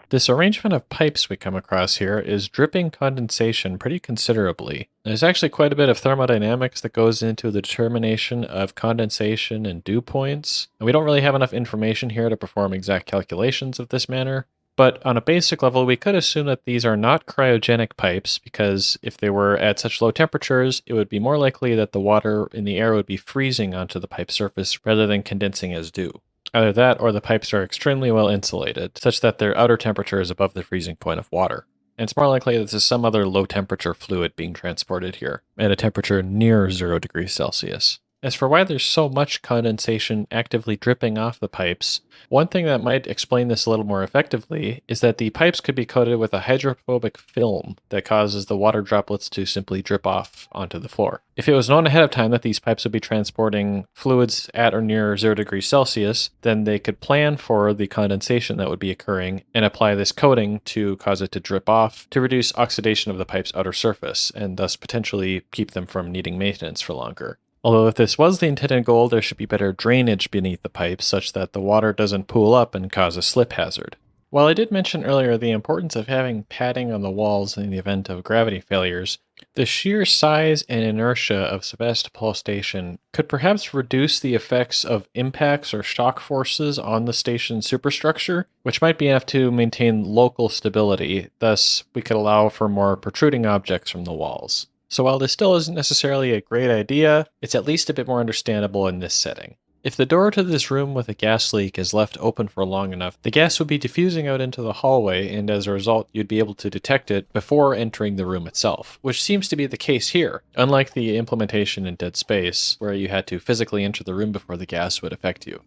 This arrangement of pipes we come across here is dripping condensation pretty considerably. There's actually quite a bit of thermodynamics that goes into the determination of condensation and dew points, and we don't really have enough information here to perform exact calculations of this manner. But on a basic level, we could assume that these are not cryogenic pipes, because if they were at such low temperatures, it would be more likely that the water in the air would be freezing onto the pipe surface rather than condensing as dew. Either that, or the pipes are extremely well insulated, such that their outer temperature is above the freezing point of water. And it's more likely that this is some other low temperature fluid being transported here, at a temperature near 0 degrees Celsius. As for why there's so much condensation actively dripping off the pipes, one thing that might explain this a little more effectively is that the pipes could be coated with a hydrophobic film that causes the water droplets to simply drip off onto the floor. If it was known ahead of time that these pipes would be transporting fluids at or near 0 degrees Celsius, then they could plan for the condensation that would be occurring and apply this coating to cause it to drip off to reduce oxidation of the pipe's outer surface and thus potentially keep them from needing maintenance for longer. Although if this was the intended goal, there should be better drainage beneath the pipes such that the water doesn't pool up and cause a slip hazard. While I did mention earlier the importance of having padding on the walls in the event of gravity failures, The sheer size and inertia of Sebastopol Station could perhaps reduce the effects of impacts or shock forces on the station's superstructure, which might be enough to maintain local stability. Thus, we could allow for more protruding objects from the walls. So while this still isn't necessarily a great idea, it's at least a bit more understandable in this setting. If the door to this room with a gas leak is left open for long enough, the gas would be diffusing out into the hallway, and as a result, you'd be able to detect it before entering the room itself, which seems to be the case here, unlike the implementation in Dead Space, where you had to physically enter the room before the gas would affect you.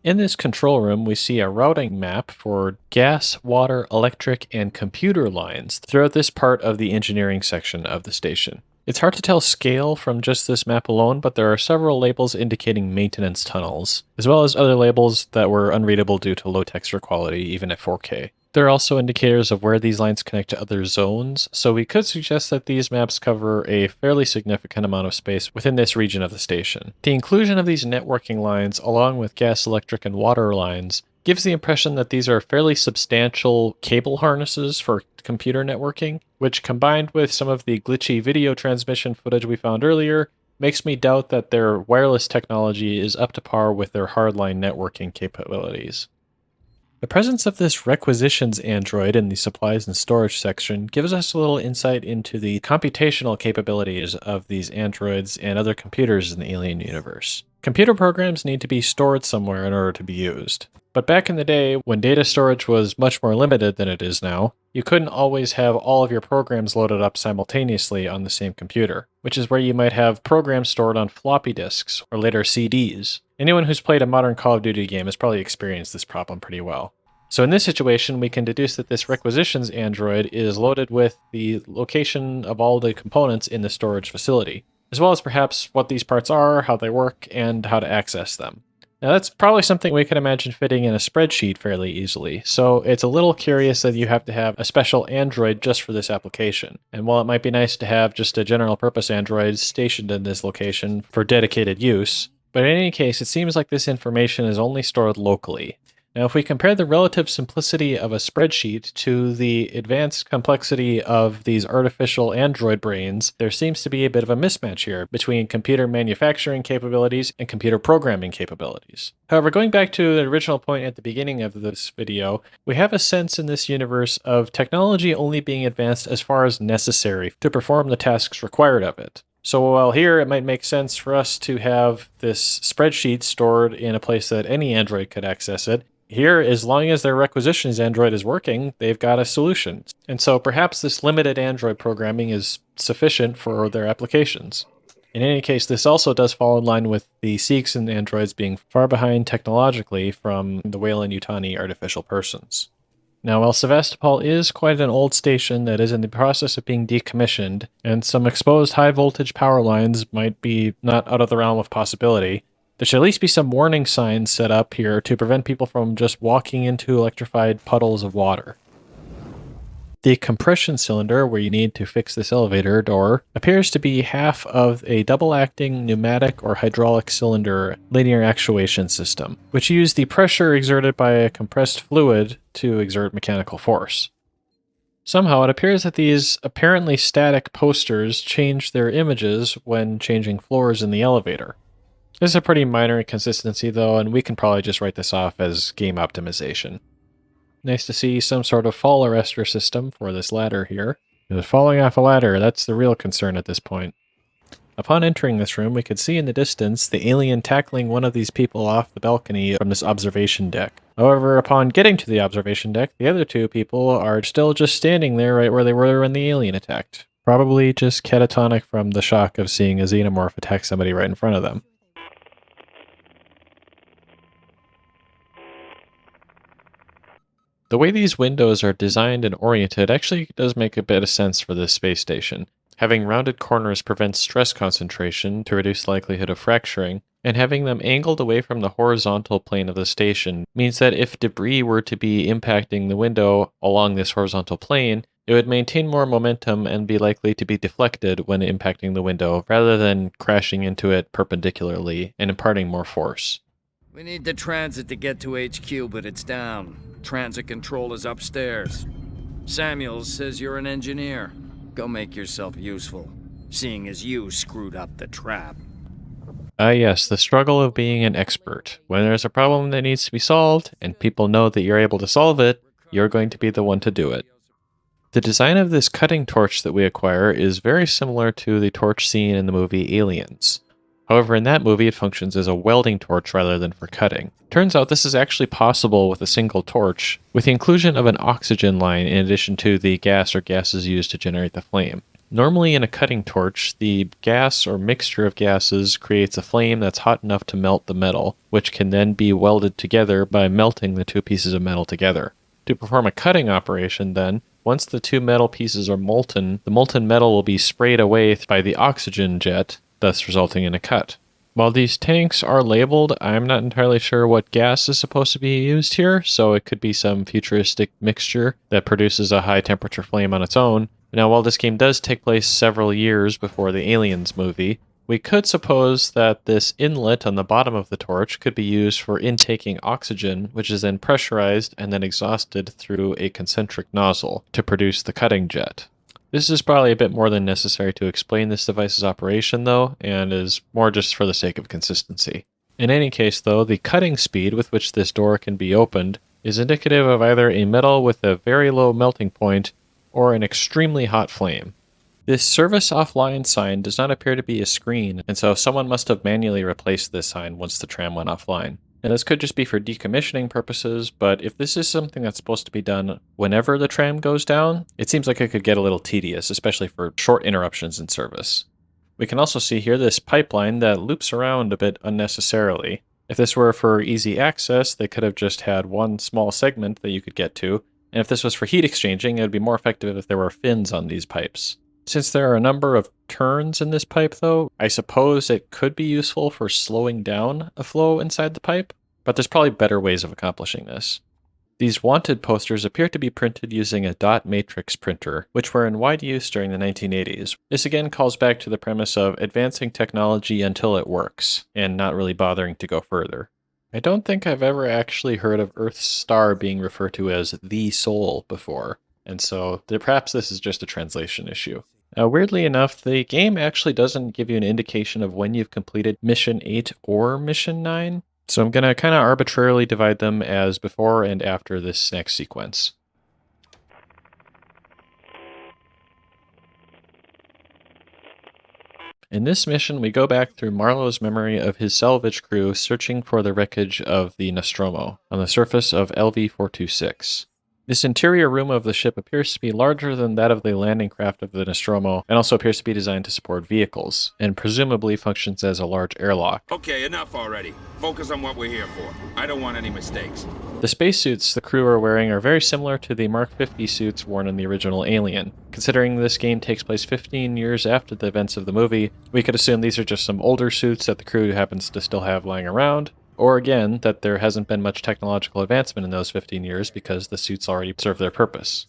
In this control room, we see a routing map for gas, water, electric, and computer lines throughout this part of the engineering section of the station. It's hard to tell scale from just this map alone, but there are several labels indicating maintenance tunnels, as well as other labels that were unreadable due to low texture quality, even at 4K. There are also indicators of where these lines connect to other zones, so we could suggest that these maps cover a fairly significant amount of space within this region of the station. The inclusion of these networking lines, along with gas, electric, and water lines, gives the impression that these are fairly substantial cable harnesses for computer networking, which combined with some of the glitchy video transmission footage we found earlier, makes me doubt that their wireless technology is up to par with their hardline networking capabilities. The presence of this requisitions android in the supplies and storage section gives us a little insight into the computational capabilities of these androids and other computers in the Alien universe. Computer programs need to be stored somewhere in order to be used. But back in the day, when data storage was much more limited than it is now, you couldn't always have all of your programs loaded up simultaneously on the same computer, which is where you might have programs stored on floppy disks or later CDs. Anyone who's played a modern Call of Duty game has probably experienced this problem pretty well. So in this situation, we can deduce that this requisitions android is loaded with the location of all the components in the storage facility, as well as perhaps what these parts are, how they work, and how to access them. Now that's probably something we can imagine fitting in a spreadsheet fairly easily, so it's a little curious that you have to have a special android just for this application. And while it might be nice to have just a general purpose android stationed in this location for dedicated use, but in any case, it seems like this information is only stored locally. Now, if we compare the relative simplicity of a spreadsheet to the advanced complexity of these artificial android brains, there seems to be a bit of a mismatch here between computer manufacturing capabilities and computer programming capabilities. However, going back to the original point at the beginning of this video, we have a sense in this universe of technology only being advanced as far as necessary to perform the tasks required of it. So while here it might make sense for us to have this spreadsheet stored in a place that any android could access it, here, as long as their requisitions android is working, they've got a solution. And so perhaps this limited android programming is sufficient for their applications. In any case, this also does fall in line with the Seeks and androids being far behind technologically from the Weyland-Yutani artificial persons. Now, while Sevastopol is quite an old station that is in the process of being decommissioned, and some exposed high-voltage power lines might be not out of the realm of possibility, there should at least be some warning signs set up here to prevent people from just walking into electrified puddles of water. The compression cylinder, where you need to fix this elevator door, appears to be half of a double-acting pneumatic or hydraulic cylinder linear actuation system, which use the pressure exerted by a compressed fluid to exert mechanical force. Somehow it appears that these apparently static posters change their images when changing floors in the elevator. This is a pretty minor inconsistency though, and we can probably just write this off as game optimization. Nice to see some sort of fall arrestor system for this ladder here. Falling off a ladder, that's the real concern at this point. Upon entering this room, we could see in the distance the alien tackling one of these people off the balcony from this observation deck. However, upon getting to the observation deck, the other two people are still just standing there right where they were when the alien attacked. Probably just catatonic from the shock of seeing a xenomorph attack somebody right in front of them. The way these windows are designed and oriented actually does make a bit of sense for this space station. Having rounded corners prevents stress concentration to reduce the likelihood of fracturing, and having them angled away from the horizontal plane of the station means that if debris were to be impacting the window along this horizontal plane, it would maintain more momentum and be likely to be deflected when impacting the window, rather than crashing into it perpendicularly and imparting more force. We need the transit to get to HQ, but it's down. Transit control is upstairs. Samuels says you're an engineer. Go make yourself useful. seeing as you screwed up the trap. Yes, the struggle of being an expert. When there's a problem that needs to be solved, and people know that you're able to solve it, you're going to be the one to do it. The design of this cutting torch that we acquire is very similar to the torch seen in the movie Aliens. However, in that movie, it functions as a welding torch rather than for cutting. Turns out this is actually possible with a single torch, with the inclusion of an oxygen line in addition to the gas or gases used to generate the flame. Normally in a cutting torch, the gas or mixture of gases creates a flame that's hot enough to melt the metal, which can then be welded together by melting the two pieces of metal together. To perform a cutting operation then, once the two metal pieces are molten, the molten metal will be sprayed away by the oxygen jet, thus resulting in a cut. While these tanks are labeled, I'm not entirely sure what gas is supposed to be used here, so it could be some futuristic mixture that produces a high temperature flame on its own. Now, while this game does take place several years before the Aliens movie, we could suppose that this inlet on the bottom of the torch could be used for intaking oxygen, which is then pressurized and then exhausted through a concentric nozzle to produce the cutting jet. This is probably a bit more than necessary to explain this device's operation, though, and is more just for the sake of consistency. In any case, though, the cutting speed with which this door can be opened is indicative of either a metal with a very low melting point or an extremely hot flame. This service offline sign does not appear to be a screen, and so someone must have manually replaced this sign once the tram went offline. And this could just be for decommissioning purposes, but if this is something that's supposed to be done whenever the tram goes down, it seems like it could get a little tedious, especially for short interruptions in service. We can also see here this pipeline that loops around a bit unnecessarily. If this were for easy access, they could have just had one small segment that you could get to, and if this was for heat exchanging, it would be more effective if there were fins on these pipes. Since there are a number of turns in this pipe, though, I suppose it could be useful for slowing down a flow inside the pipe, but there's probably better ways of accomplishing this. These wanted posters appear to be printed using a dot matrix printer, which were in wide use during the 1980s. This again calls back to the premise of advancing technology until it works, and not really bothering to go further. I don't think I've ever actually heard of Earth's star being referred to as the soul before, and so perhaps this is just a translation issue. Now, weirdly enough, the game actually doesn't give you an indication of when you've completed Mission 8 or Mission 9, so I'm going to kind of arbitrarily divide them as before and after this next sequence. In this mission, we go back through Marlowe's memory of his salvage crew searching for the wreckage of the Nostromo on the surface of LV-426. This interior room of the ship appears to be larger than that of the landing craft of the Nostromo, and also appears to be designed to support vehicles, and presumably functions as a large airlock. Okay, enough already. Focus on what we're here for. I don't want any mistakes. The spacesuits the crew are wearing are very similar to the Mark 50 suits worn in the original Alien. Considering this game takes place 15 years after the events of the movie, we could assume these are just some older suits that the crew happens to still have lying around, or again, that there hasn't been much technological advancement in those 15 years because the suits already serve their purpose.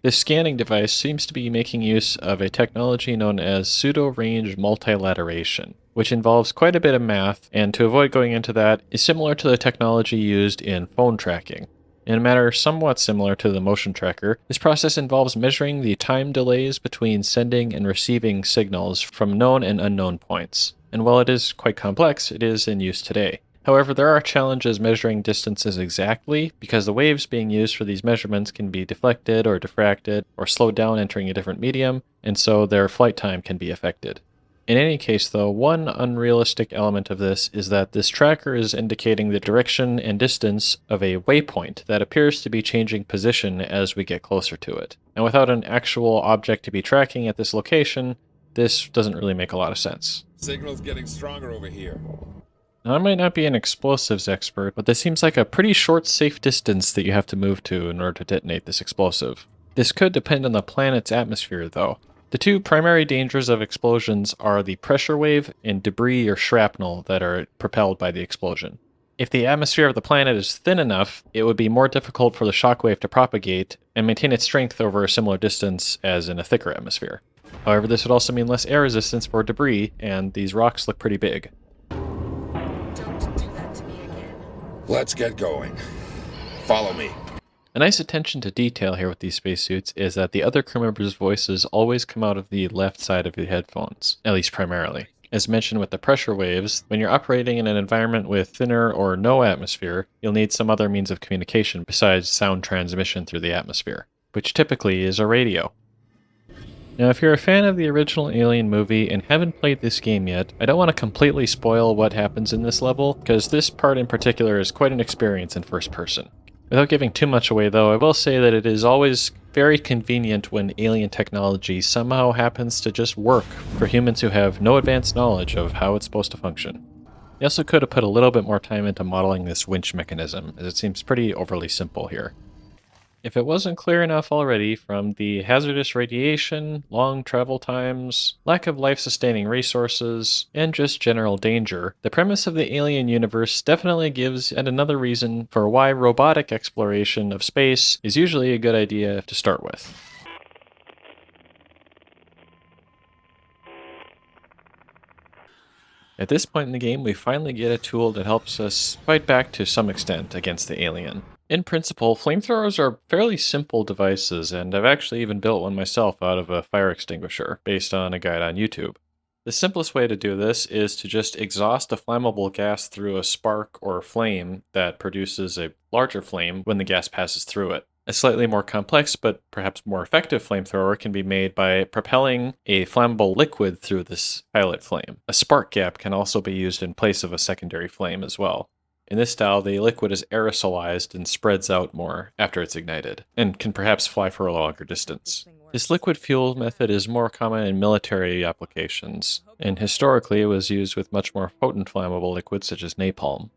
This scanning device seems to be making use of a technology known as pseudo-range multilateration, which involves quite a bit of math, and to avoid going into that, is similar to the technology used in phone tracking. In a manner somewhat similar to the motion tracker, this process involves measuring the time delays between sending and receiving signals from known and unknown points. And while it is quite complex, it is in use today. However, there are challenges measuring distances exactly, because the waves being used for these measurements can be deflected or diffracted or slowed down entering a different medium, and so their flight time can be affected. In any case, though, one unrealistic element of this is that this tracker is indicating the direction and distance of a waypoint that appears to be changing position as we get closer to it. And without an actual object to be tracking at this location, this doesn't really make a lot of sense. Signal's getting stronger over here. Now, I might not be an explosives expert, but this seems like a pretty short safe distance that you have to move to in order to detonate this explosive. This could depend on the planet's atmosphere, though. The two primary dangers of explosions are the pressure wave and debris or shrapnel that are propelled by the explosion. If the atmosphere of the planet is thin enough, it would be more difficult for the shockwave to propagate and maintain its strength over a similar distance as in a thicker atmosphere. However, this would also mean less air resistance for debris, and these rocks look pretty big. Let's get going. Follow me. A nice attention to detail here with these spacesuits is that the other crew members' voices always come out of the left side of the headphones, at least primarily. As mentioned with the pressure waves, when you're operating in an environment with thinner or no atmosphere, you'll need some other means of communication besides sound transmission through the atmosphere, which typically is a radio. Now, if you're a fan of the original Alien movie and haven't played this game yet, I don't want to completely spoil what happens in this level, because this part in particular is quite an experience in first person. Without giving too much away though, I will say that it is always very convenient when alien technology somehow happens to just work for humans who have no advanced knowledge of how it's supposed to function. They also could have put a little bit more time into modeling this winch mechanism, as it seems pretty overly simple here. If it wasn't clear enough already from the hazardous radiation, long travel times, lack of life-sustaining resources, and just general danger, the premise of the Alien universe definitely gives yet another reason for why robotic exploration of space is usually a good idea to start with. At this point in the game, we finally get a tool that helps us fight back to some extent against the alien. In principle, flamethrowers are fairly simple devices, and I've actually even built one myself out of a fire extinguisher, based on a guide on YouTube. The simplest way to do this is to just exhaust a flammable gas through a spark or flame that produces a larger flame when the gas passes through it. A slightly more complex but perhaps more effective flamethrower can be made by propelling a flammable liquid through this pilot flame. A spark gap can also be used in place of a secondary flame as well. In this style, the liquid is aerosolized and spreads out more after it's ignited, and can perhaps fly for a longer distance. This liquid fuel method is more common in military applications, and historically it was used with much more potent flammable liquids such as napalm.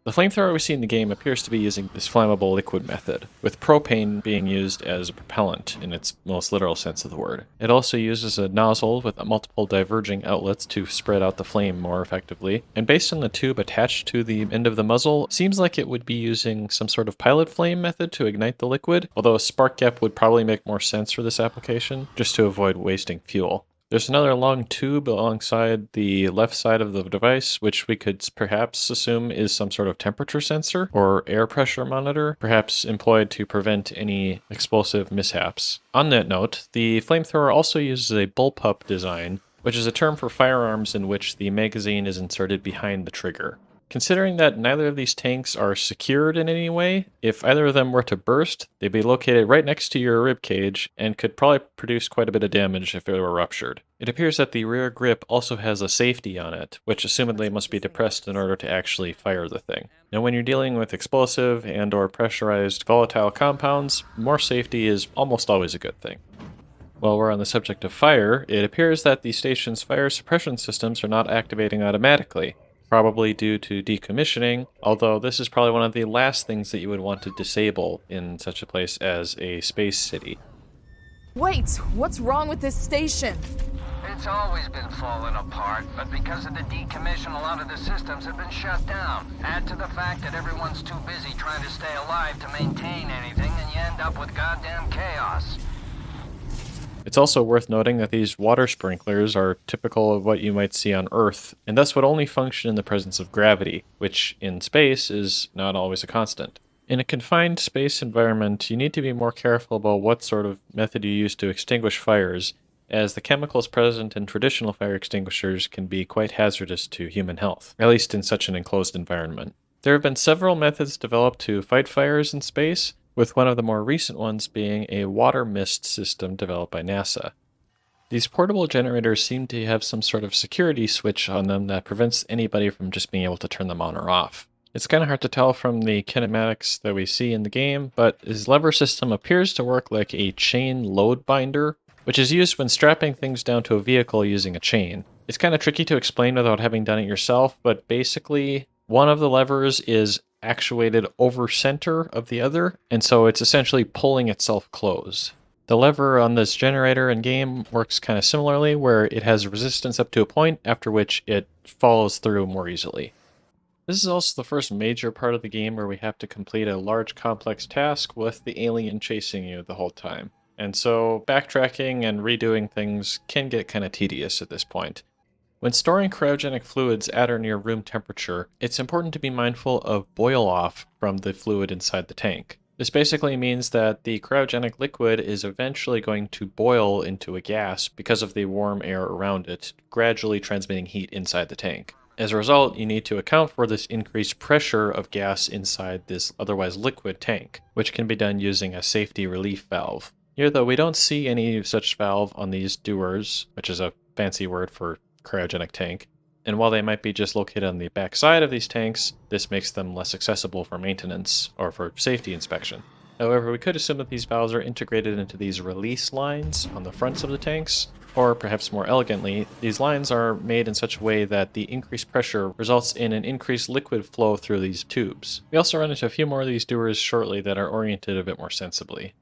The flamethrower we see in the game appears to be using this flammable liquid method, with propane being used as a propellant in its most literal sense of the word. It also uses a nozzle with multiple diverging outlets to spread out the flame more effectively, and based on the tube attached to the end of the muzzle, seems like it would be using some sort of pilot flame method to ignite the liquid, although a spark gap would probably make more sense for this application, just to avoid wasting fuel. There's another long tube alongside the left side of the device, which we could perhaps assume is some sort of temperature sensor or air pressure monitor, perhaps employed to prevent any explosive mishaps. On that note, the flamethrower also uses a bullpup design, which is a term for firearms in which the magazine is inserted behind the trigger. Considering that neither of these tanks are secured in any way, if either of them were to burst, they'd be located right next to your rib cage and could probably produce quite a bit of damage if they were ruptured. It appears that the rear grip also has a safety on it, which assumedly must be depressed in order to actually fire the thing. Now when you're dealing with explosive and or pressurized volatile compounds, more safety is almost always a good thing. While we're on the subject of fire, it appears that the station's fire suppression systems are not activating automatically, probably due to decommissioning, although this is probably one of the last things that you would want to disable in such a place as a space city. Wait, what's wrong with this station? It's always been falling apart, but because of the decommission, a lot of the systems have been shut down. Add to the fact that everyone's too busy trying to stay alive to maintain anything, and you end up with goddamn chaos. It's also worth noting that these water sprinklers are typical of what you might see on Earth, and thus would only function in the presence of gravity, which in space is not always a constant. In a confined space environment, you need to be more careful about what sort of method you use to extinguish fires, as the chemicals present in traditional fire extinguishers can be quite hazardous to human health, at least in such an enclosed environment. There have been several methods developed to fight fires in space, with one of the more recent ones being a water mist system developed by NASA. These portable generators seem to have some sort of security switch on them that prevents anybody from just being able to turn them on or off. It's kind of hard to tell from the kinematics that we see in the game, but his lever system appears to work like a chain load binder, which is used when strapping things down to a vehicle using a chain. It's kind of tricky to explain without having done it yourself, but basically one of the levers is actuated over center of the other, and so it's essentially pulling itself closed. The lever on this generator in game works kind of similarly, where it has resistance up to a point, after which it follows through more easily. This is also the first major part of the game where we have to complete a large complex task with the alien chasing you the whole time. And so backtracking and redoing things can get kind of tedious at this point. When storing cryogenic fluids at or near room temperature, it's important to be mindful of boil-off from the fluid inside the tank. This basically means that the cryogenic liquid is eventually going to boil into a gas because of the warm air around it, gradually transmitting heat inside the tank. As a result, you need to account for this increased pressure of gas inside this otherwise liquid tank, which can be done using a safety relief valve. Here, though, we don't see any such valve on these dewars, which is a fancy word for cryogenic tank. And while they might be just located on the back side of these tanks, this makes them less accessible for maintenance or for safety inspection. However, we could assume that these valves are integrated into these release lines on the fronts of the tanks, or perhaps more elegantly, these lines are made in such a way that the increased pressure results in an increased liquid flow through these tubes. We also run into a few more of these dewars shortly that are oriented a bit more sensibly.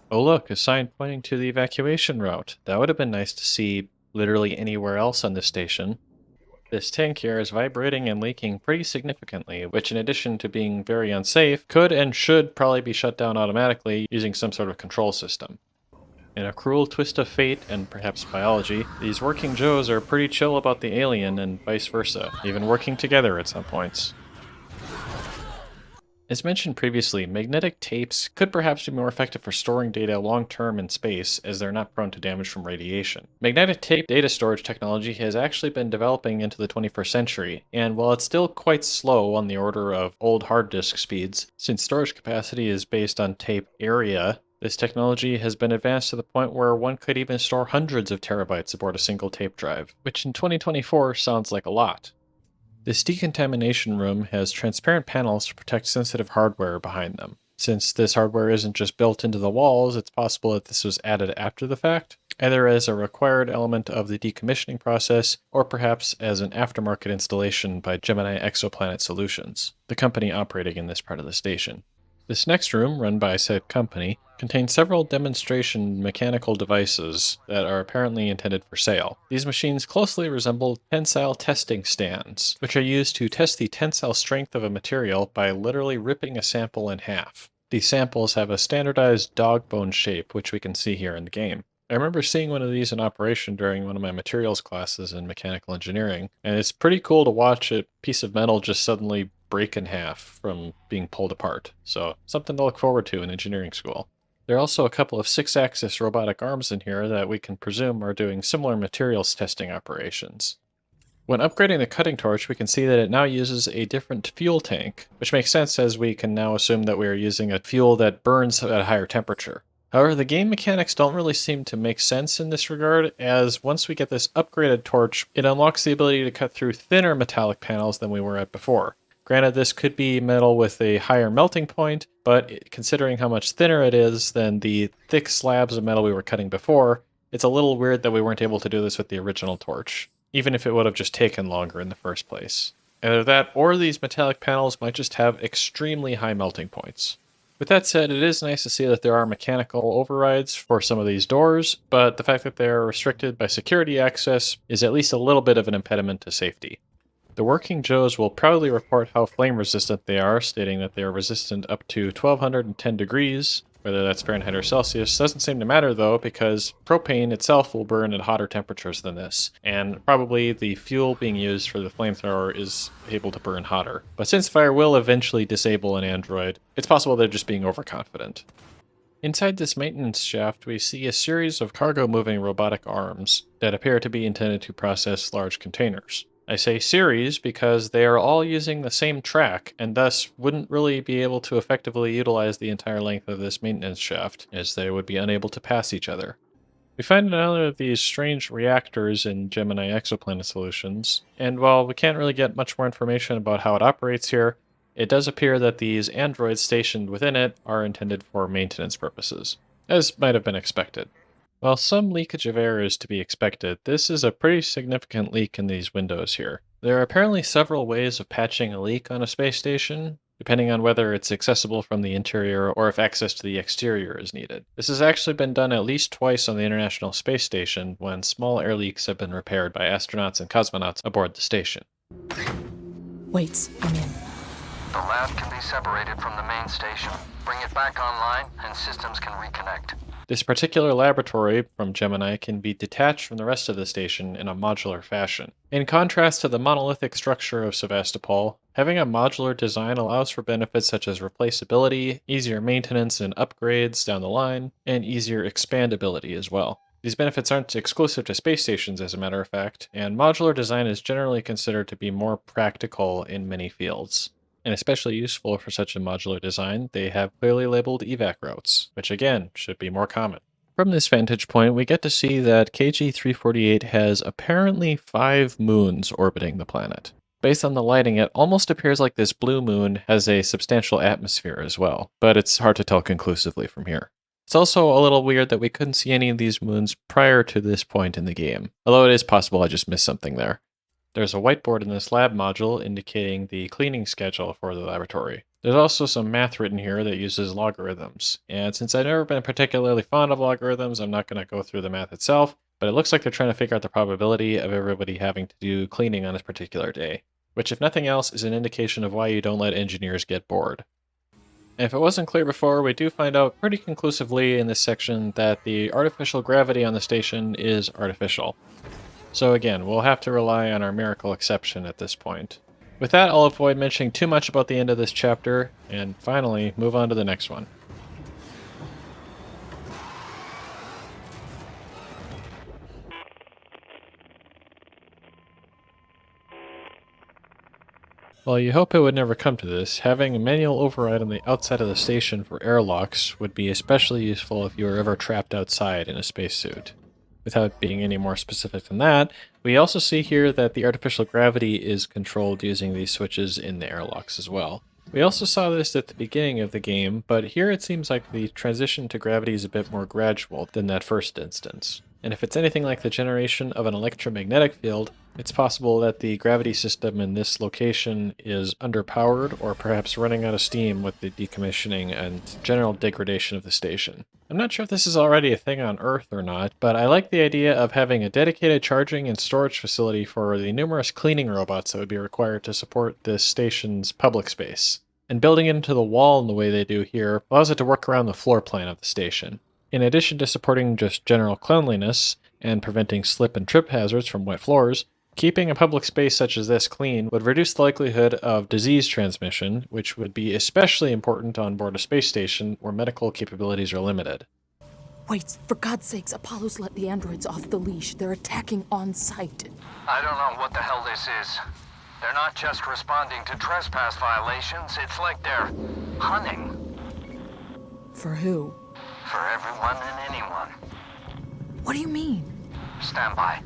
Oh look, a sign pointing to the evacuation route. That would have been nice to see literally anywhere else on this station. This tank here is vibrating and leaking pretty significantly, which in addition to being very unsafe, could and should probably be shut down automatically using some sort of control system. In a cruel twist of fate, and perhaps biology, these working Joes are pretty chill about the alien and vice versa, even working together at some points. As mentioned previously, magnetic tapes could perhaps be more effective for storing data long-term in space, as they're not prone to damage from radiation. Magnetic tape data storage technology has actually been developing into the 21st century, and while it's still quite slow on the order of old hard disk speeds, since storage capacity is based on tape area, this technology has been advanced to the point where one could even store hundreds of terabytes aboard a single tape drive, which in 2024 sounds like a lot. This decontamination room has transparent panels to protect sensitive hardware behind them. Since this hardware isn't just built into the walls, it's possible that this was added after the fact, either as a required element of the decommissioning process, or perhaps as an aftermarket installation by Gemini Exoplanet Solutions, the company operating in this part of the station. This next room, run by said company, contains several demonstration mechanical devices that are apparently intended for sale. These machines closely resemble tensile testing stands, which are used to test the tensile strength of a material by literally ripping a sample in half. These samples have a standardized dog bone shape, which we can see here in the game. I remember seeing one of these in operation during one of my materials classes in mechanical engineering, and it's pretty cool to watch a piece of metal just suddenly break in half from being pulled apart. So something to look forward to in engineering school. There are also a couple of 6-axis robotic arms in here that we can presume are doing similar materials testing operations. When upgrading the cutting torch, we can see that it now uses a different fuel tank, which makes sense as we can now assume that we are using a fuel that burns at a higher temperature. However, the game mechanics don't really seem to make sense in this regard, as once we get this upgraded torch, it unlocks the ability to cut through thinner metallic panels than we were at before. Granted, this could be metal with a higher melting point, but considering how much thinner it is than the thick slabs of metal we were cutting before, it's a little weird that we weren't able to do this with the original torch, even if it would have just taken longer in the first place. Either that, or these metallic panels might just have extremely high melting points. With that said, it is nice to see that there are mechanical overrides for some of these doors, but the fact that they are restricted by security access is at least a little bit of an impediment to safety. The working Joes will proudly report how flame resistant they are, stating that they are resistant up to 1210 degrees. Whether that's Fahrenheit or Celsius doesn't seem to matter though, because propane itself will burn at hotter temperatures than this, and probably the fuel being used for the flamethrower is able to burn hotter. But since fire will eventually disable an android, it's possible they're just being overconfident. Inside this maintenance shaft, we see a series of cargo-moving robotic arms that appear to be intended to process large containers. I say series because they are all using the same track, and thus wouldn't really be able to effectively utilize the entire length of this maintenance shaft, as they would be unable to pass each other. We find another of these strange reactors in Gemini Exoplanet Solutions, and while we can't really get much more information about how it operates here, it does appear that these androids stationed within it are intended for maintenance purposes, as might have been expected. While some leakage of air is to be expected, this is a pretty significant leak in these windows here. There are apparently several ways of patching a leak on a space station, depending on whether it's accessible from the interior or if access to the exterior is needed. This has actually been done at least twice on the International Space Station when small air leaks have been repaired by astronauts and cosmonauts aboard the station. Wait, I'm in. The lab can be separated from the main station. Bring it back online, and systems can reconnect. This particular laboratory from Gemini can be detached from the rest of the station in a modular fashion. In contrast to the monolithic structure of Sevastopol, Having a modular design allows for benefits such as replaceability, easier maintenance and upgrades down the line, and easier expandability as well. These benefits aren't exclusive to space stations, as a matter of fact, and modular design is generally considered to be more practical in many fields. And especially useful for such a modular design, they have clearly labeled evac routes, which again should be more common. From this vantage point, we get to see that KG-348 has apparently 5 moons orbiting the planet. Based on the lighting, it almost appears like this blue moon has a substantial atmosphere as well, but it's hard to tell conclusively from here. It's also a little weird that we couldn't see any of these moons prior to this point in the game, although it is possible I just missed something there. There's a whiteboard in this lab module indicating the cleaning schedule for the laboratory. There's also some math written here that uses logarithms, and since I've never been particularly fond of logarithms, I'm not going to go through the math itself, but it looks like they're trying to figure out the probability of everybody having to do cleaning on this particular day, which if nothing else is an indication of why you don't let engineers get bored. And if it wasn't clear before, we do find out pretty conclusively in this section that the artificial gravity on the station is artificial. So again, we'll have to rely on our miracle exception at this point. With that, I'll avoid mentioning too much about the end of this chapter, and finally, move on to the next one. While you hope it would never come to this, having a manual override on the outside of the station for airlocks would be especially useful if you were ever trapped outside in a spacesuit. Without being any more specific than that, we also see here that the artificial gravity is controlled using these switches in the airlocks as well. We also saw this at the beginning of the game, but here it seems like the transition to gravity is a bit more gradual than that first instance. And if it's anything like the generation of an electromagnetic field, it's possible that the gravity system in this location is underpowered or perhaps running out of steam with the decommissioning and general degradation of the station. I'm not sure if this is already a thing on Earth or not, but I like the idea of having a dedicated charging and storage facility for the numerous cleaning robots that would be required to support this station's public space. And building it into the wall in the way they do here allows it to work around the floor plan of the station. In addition to supporting just general cleanliness and preventing slip and trip hazards from wet floors, keeping a public space such as this clean would reduce the likelihood of disease transmission, which would be especially important on board a space station where medical capabilities are limited. Wait, for God's sakes, Apollo's let the androids off the leash. They're attacking on sight. I don't know what the hell this is. They're not just responding to trespass violations, it's like they're hunting. For who? For everyone and anyone. What do you mean? Stand by.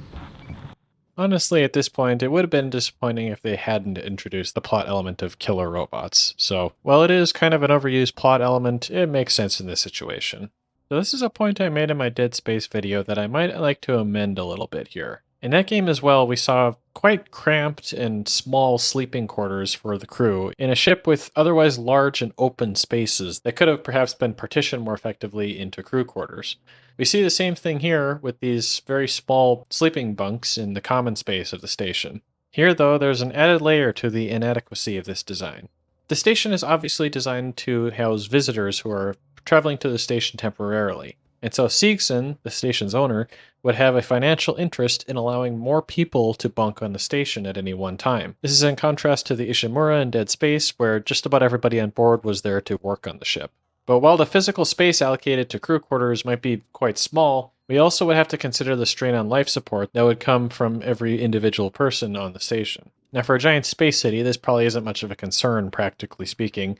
Honestly, at this point, it would have been disappointing if they hadn't introduced the plot element of killer robots. So, while it is kind of an overused plot element, it makes sense in this situation. So this is a point I made in my Dead Space video that I might like to amend a little bit here. In that game as well, we saw quite cramped and small sleeping quarters for the crew in a ship with otherwise large and open spaces that could have perhaps been partitioned more effectively into crew quarters. We see the same thing here with these very small sleeping bunks in the common space of the station. Here, though, there's an added layer to the inadequacy of this design. The station is obviously designed to house visitors who are traveling to the station temporarily. And so Seegson, the station's owner, would have a financial interest in allowing more people to bunk on the station at any one time. This is in contrast to the Ishimura in Dead Space, where just about everybody on board was there to work on the ship. But while the physical space allocated to crew quarters might be quite small, we also would have to consider the strain on life support that would come from every individual person on the station. Now for a giant space city, this probably isn't much of a concern, practically speaking,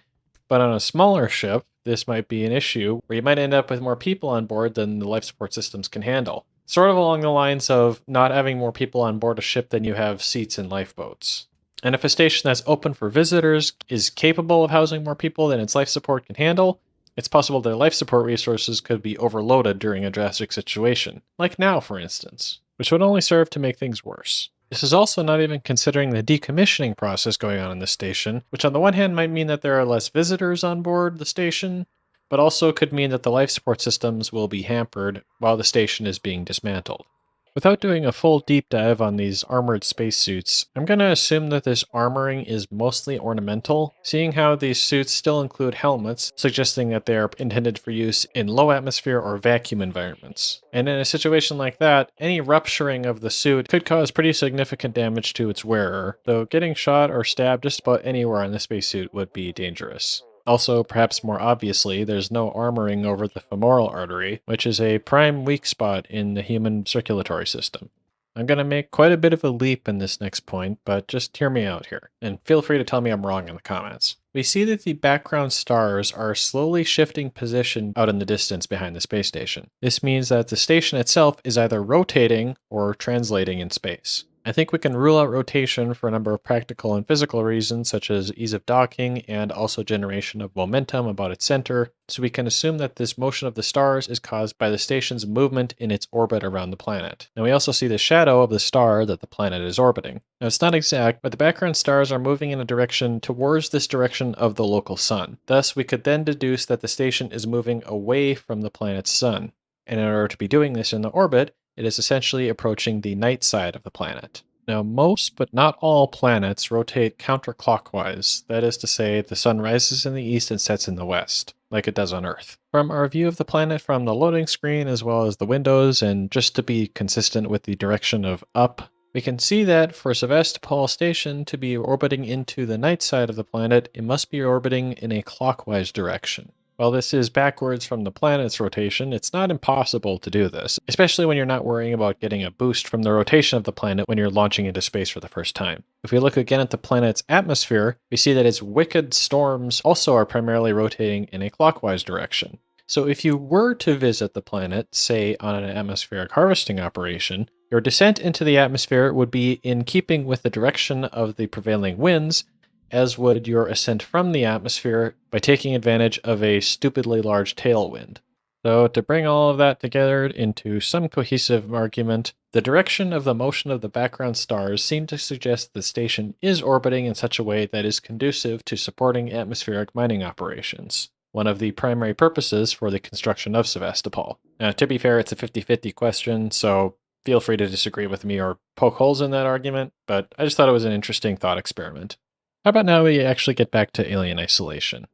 but on a smaller ship, this might be an issue where you might end up with more people on board than the life support systems can handle. Sort of along the lines of not having more people on board a ship than you have seats in lifeboats. And if a station that's open for visitors is capable of housing more people than its life support can handle, it's possible that life support resources could be overloaded during a drastic situation, like now for instance, which would only serve to make things worse. This is also not even considering the decommissioning process going on in the station, which on the one hand might mean that there are less visitors on board the station, but also could mean that the life support systems will be hampered while the station is being dismantled. Without doing a full deep dive on these armored spacesuits, I'm going to assume that this armoring is mostly ornamental, seeing how these suits still include helmets, suggesting that they are intended for use in low atmosphere or vacuum environments. And in a situation like that, any rupturing of the suit could cause pretty significant damage to its wearer, though getting shot or stabbed just about anywhere on the spacesuit would be dangerous. Also, perhaps more obviously, there's no armoring over the femoral artery, which is a prime weak spot in the human circulatory system. I'm going to make quite a bit of a leap in this next point, but just hear me out here, and feel free to tell me I'm wrong in the comments. We see that the background stars are slowly shifting position out in the distance behind the space station. This means that the station itself is either rotating or translating in space. I think we can rule out rotation for a number of practical and physical reasons, such as ease of docking and also generation of momentum about its center, so we can assume that this motion of the stars is caused by the station's movement in its orbit around the planet. And we also see the shadow of the star that the planet is orbiting. Now it's not exact, but the background stars are moving in a direction towards this direction of the local sun. Thus, we could then deduce that the station is moving away from the planet's sun. And in order to be doing this in the orbit, it is essentially approaching the night side of the planet. Now, most but not all planets rotate counterclockwise, that is to say, the sun rises in the east and sets in the west, like it does on Earth. From our view of the planet from the loading screen as well as the windows, and just to be consistent with the direction of up, we can see that for Sevastopol Station to be orbiting into the night side of the planet, it must be orbiting in a clockwise direction. While this is backwards from the planet's rotation, it's not impossible to do this, especially when you're not worrying about getting a boost from the rotation of the planet when you're launching into space for the first time. If we look again at the planet's atmosphere, we see that its wicked storms also are primarily rotating in a clockwise direction. So if you were to visit the planet, say on an atmospheric harvesting operation, your descent into the atmosphere would be in keeping with the direction of the prevailing winds, as would your ascent from the atmosphere by taking advantage of a stupidly large tailwind. So to bring all of that together into some cohesive argument, the direction of the motion of the background stars seem to suggest the station is orbiting in such a way that is conducive to supporting atmospheric mining operations, one of the primary purposes for the construction of Sevastopol. Now, to be fair, it's a 50-50 question, so feel free to disagree with me or poke holes in that argument, but I just thought it was an interesting thought experiment. How about now we actually get back to alien isolation?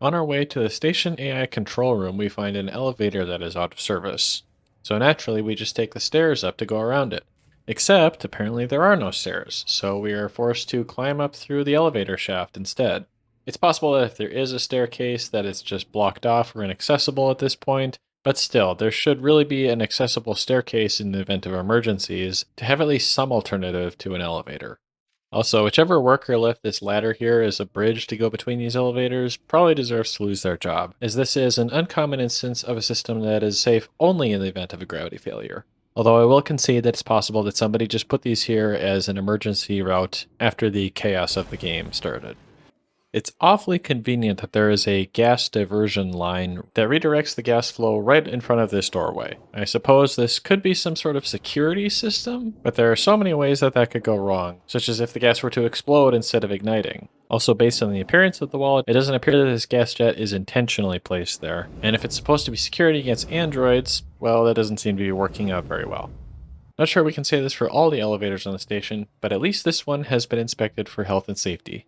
On our way to the station AI control room, we find an elevator that is out of service. So naturally, we just take the stairs up to go around it. Except, apparently there are no stairs, so we are forced to climb up through the elevator shaft instead. It's possible that if there is a staircase that it's just blocked off or inaccessible at this point, but still, there should really be an accessible staircase in the event of emergencies to have at least some alternative to an elevator. Also, whichever worker left this ladder here as a bridge to go between these elevators probably deserves to lose their job, as this is an uncommon instance of a system that is safe only in the event of a gravity failure. Although I will concede that it's possible that somebody just put these here as an emergency route after the chaos of the game started. It's awfully convenient that there is a gas diversion line that redirects the gas flow right in front of this doorway. I suppose this could be some sort of security system, but there are so many ways that could go wrong, such as if the gas were to explode instead of igniting. Also, based on the appearance of the wall, it doesn't appear that this gas jet is intentionally placed there. And if it's supposed to be security against androids, well, that doesn't seem to be working out very well. Not sure we can say this for all the elevators on the station, but at least this one has been inspected for health and safety.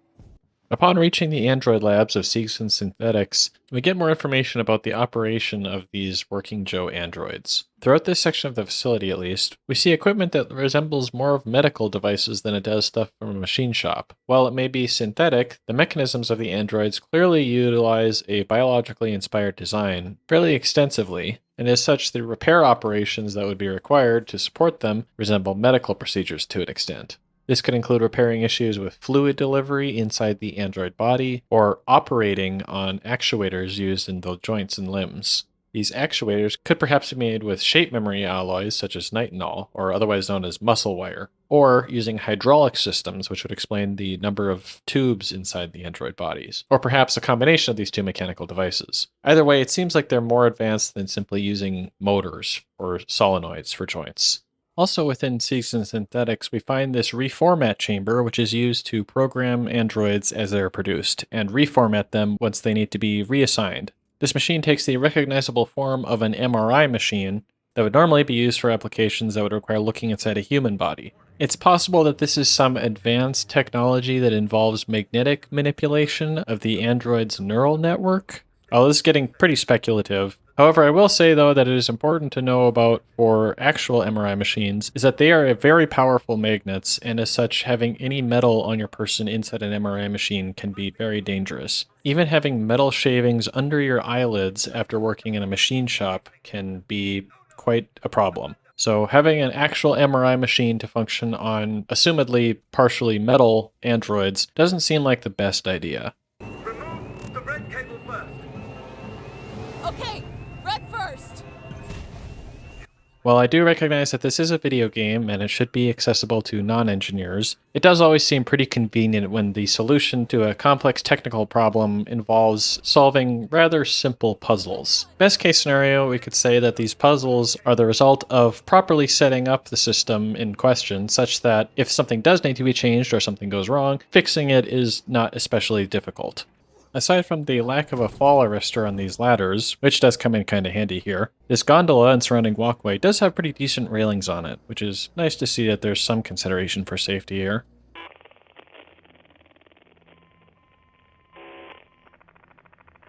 Upon reaching the android labs of Seegson Synthetics, we get more information about the operation of these Working Joe androids. Throughout this section of the facility, at least, we see equipment that resembles more of medical devices than it does stuff from a machine shop. While it may be synthetic, the mechanisms of the androids clearly utilize a biologically inspired design fairly extensively, and as such, the repair operations that would be required to support them resemble medical procedures to an extent. This could include repairing issues with fluid delivery inside the android body, or operating on actuators used in the joints and limbs. These actuators could perhaps be made with shape memory alloys such as nitinol, or otherwise known as muscle wire, or using hydraulic systems, which would explain the number of tubes inside the android bodies, or perhaps a combination of these two mechanical devices. Either way, it seems like they're more advanced than simply using motors or solenoids for joints. Also within Seegson Synthetics, we find this reformat chamber, which is used to program androids as they're produced, and reformat them once they need to be reassigned. This machine takes the recognizable form of an MRI machine that would normally be used for applications that would require looking inside a human body. It's possible that this is some advanced technology that involves magnetic manipulation of the android's neural network. Oh, this is getting pretty speculative. However, I will say, though, that it is important to know about for actual MRI machines is that they are very powerful magnets, and as such, having any metal on your person inside an MRI machine can be very dangerous. Even having metal shavings under your eyelids after working in a machine shop can be quite a problem. So having an actual MRI machine to function on assumedly partially metal androids doesn't seem like the best idea. Remove the red cable first. Okay, red first. While I do recognize that this is a video game and it should be accessible to non-engineers, it does always seem pretty convenient when the solution to a complex technical problem involves solving rather simple puzzles. Best case scenario, we could say that these puzzles are the result of properly setting up the system in question such that if something does need to be changed or something goes wrong, fixing it is not especially difficult. Aside from the lack of a fall arrestor on these ladders, which does come in kinda handy here, this gondola and surrounding walkway does have pretty decent railings on it, which is nice to see that there's some consideration for safety here.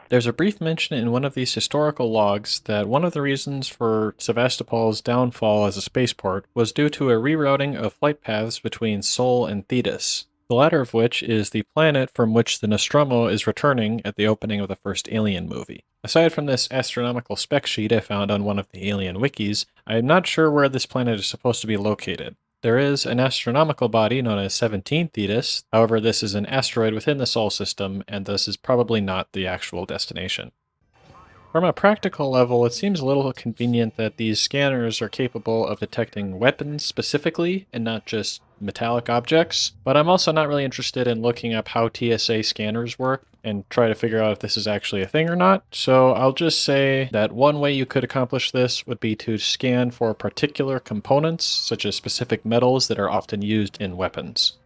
There's a brief mention in one of these historical logs that one of the reasons for Sevastopol's downfall as a spaceport was due to a rerouting of flight paths between Sol and Thetis, the latter of which is the planet from which the Nostromo is returning at the opening of the first Alien movie. Aside from this astronomical spec sheet I found on one of the Alien wikis, I am not sure where this planet is supposed to be located. There is an astronomical body known as 17 Thetis, however this is an asteroid within the Sol system, and thus is probably not the actual destination. From a practical level, it seems a little convenient that these scanners are capable of detecting weapons specifically, and not just metallic objects, but I'm also not really interested in looking up how TSA scanners work and try to figure out if this is actually a thing or not, so I'll just say that one way you could accomplish this would be to scan for particular components, such as specific metals that are often used in weapons.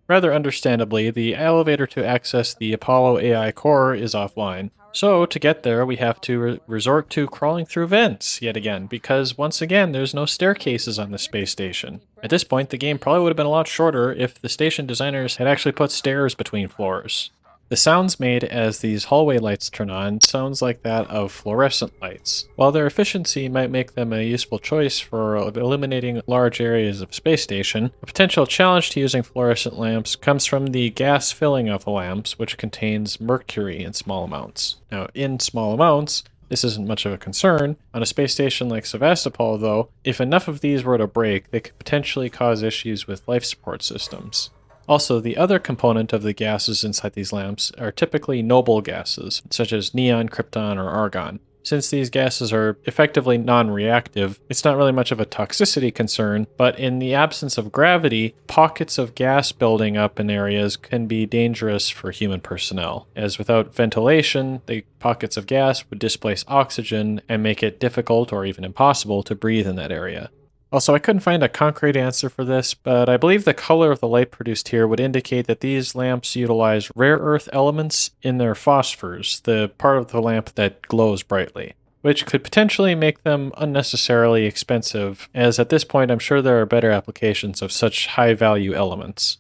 Rather understandably, the elevator to access the Apollo AI core is offline. So, to get there, we have to resort to crawling through vents yet again, because once again, there's no staircases on the space station. At this point, the game probably would have been a lot shorter if the station designers had actually put stairs between floors. The sounds made as these hallway lights turn on sounds like that of fluorescent lights. While their efficiency might make them a useful choice for illuminating large areas of space station, a potential challenge to using fluorescent lamps comes from the gas filling of the lamps, which contains mercury in small amounts. Now, in small amounts, this isn't much of a concern. On a space station like Sevastopol, though, if enough of these were to break, they could potentially cause issues with life support systems. Also, the other component of the gases inside these lamps are typically noble gases, such as neon, krypton, or argon. Since these gases are effectively non-reactive, it's not really much of a toxicity concern, but in the absence of gravity, pockets of gas building up in areas can be dangerous for human personnel, as without ventilation, the pockets of gas would displace oxygen and make it difficult or even impossible to breathe in that area. Also, I couldn't find a concrete answer for this, but I believe the color of the light produced here would indicate that these lamps utilize rare earth elements in their phosphors, the part of the lamp that glows brightly, which could potentially make them unnecessarily expensive, as at this point I'm sure there are better applications of such high-value elements.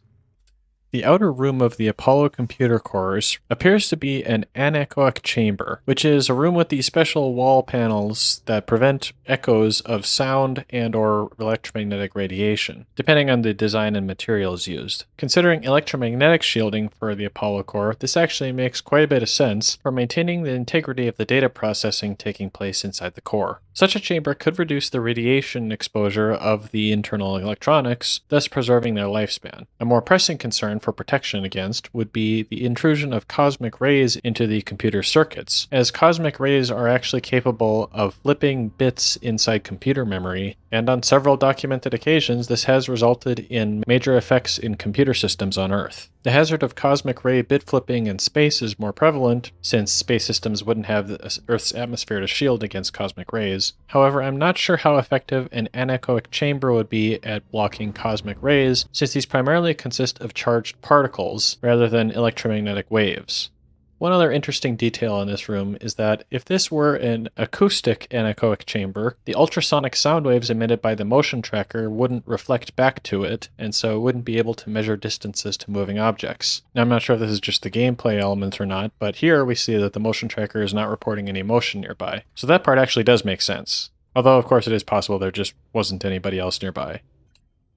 The outer room of the Apollo computer cores appears to be an anechoic chamber, which is a room with these special wall panels that prevent echoes of sound and/or electromagnetic radiation, depending on the design and materials used. Considering electromagnetic shielding for the Apollo core, this actually makes quite a bit of sense for maintaining the integrity of the data processing taking place inside the core. Such a chamber could reduce the radiation exposure of the internal electronics, thus preserving their lifespan. A more pressing concern for protection against would be the intrusion of cosmic rays into the computer circuits, as cosmic rays are actually capable of flipping bits inside computer memory, and on several documented occasions this has resulted in major effects in computer systems on Earth. The hazard of cosmic ray bit flipping in space is more prevalent, since space systems wouldn't have Earth's atmosphere to shield against cosmic rays. However, I'm not sure how effective an anechoic chamber would be at blocking cosmic rays, since these primarily consist of charged particles rather than electromagnetic waves. One other interesting detail in this room is that if this were an acoustic anechoic chamber, the ultrasonic sound waves emitted by the motion tracker wouldn't reflect back to it, and so it wouldn't be able to measure distances to moving objects. Now, I'm not sure if this is just the gameplay elements or not, but here we see that the motion tracker is not reporting any motion nearby. So that part actually does make sense. Although, of course, it is possible there just wasn't anybody else nearby.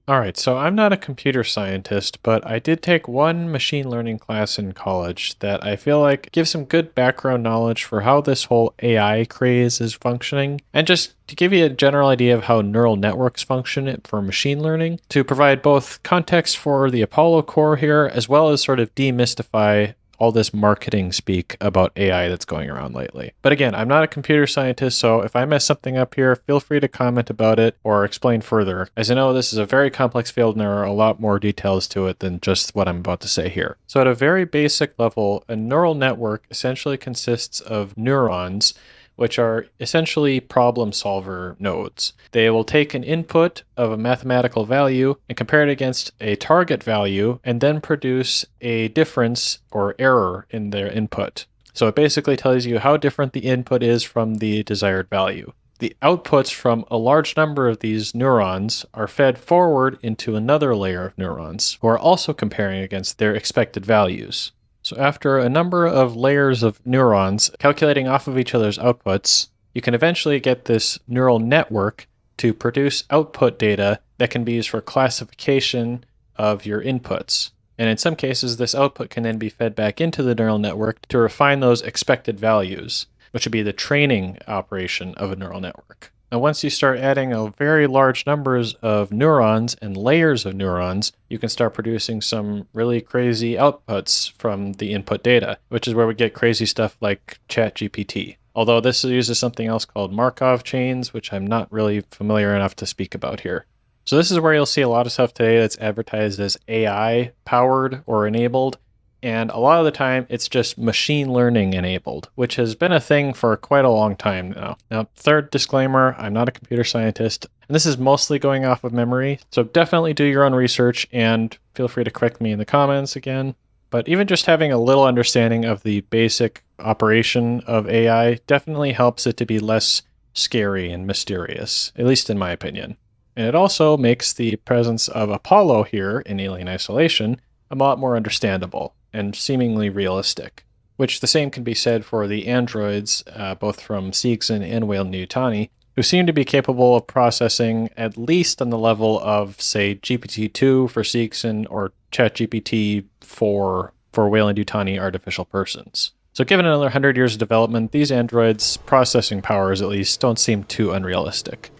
Alright, so I'm not a computer scientist, but I did take one machine learning class in college that I feel like gives some good background knowledge for how this whole AI craze is functioning, and just to give you a general idea of how neural networks function for machine learning, to provide both context for the Apollo core here, as well as sort of demystify all this marketing speak about AI that's going around lately. But again, I'm not a computer scientist, so if I mess something up here, feel free to comment about it or explain further, as I know this is a very complex field and there are a lot more details to it than just what I'm about to say here. So at a very basic level, a neural network essentially consists of neurons, which are essentially problem solver nodes. They will take an input of a mathematical value and compare it against a target value and then produce a difference or error in their input. So it basically tells you how different the input is from the desired value. The outputs from a large number of these neurons are fed forward into another layer of neurons who are also comparing against their expected values. So after a number of layers of neurons calculating off of each other's outputs, you can eventually get this neural network to produce output data that can be used for classification of your inputs. And in some cases, this output can then be fed back into the neural network to refine those expected values, which would be the training operation of a neural network. Now, once you start adding a very large numbers of neurons and layers of neurons, you can start producing some really crazy outputs from the input data, which is where we get crazy stuff like ChatGPT. Although this uses something else called Markov chains, which I'm not really familiar enough to speak about here. So this is where you'll see a lot of stuff today that's advertised as AI powered or enabled. And a lot of the time, it's just machine learning enabled, which has been a thing for quite a long time now. Now, third disclaimer, I'm not a computer scientist, and this is mostly going off of memory, so definitely do your own research and feel free to correct me in the comments again. But even just having a little understanding of the basic operation of AI definitely helps it to be less scary and mysterious, at least in my opinion. And it also makes the presence of Apollo here in Alien Isolation a lot more understandable and seemingly realistic, which the same can be said for the androids, both from Seegson and Weyland-Yutani, who seem to be capable of processing at least on the level of, say, GPT-2 for Seegson or ChatGPT for Weyland-Yutani artificial persons. So given another 100 years of development, these androids' processing powers at least don't seem too unrealistic.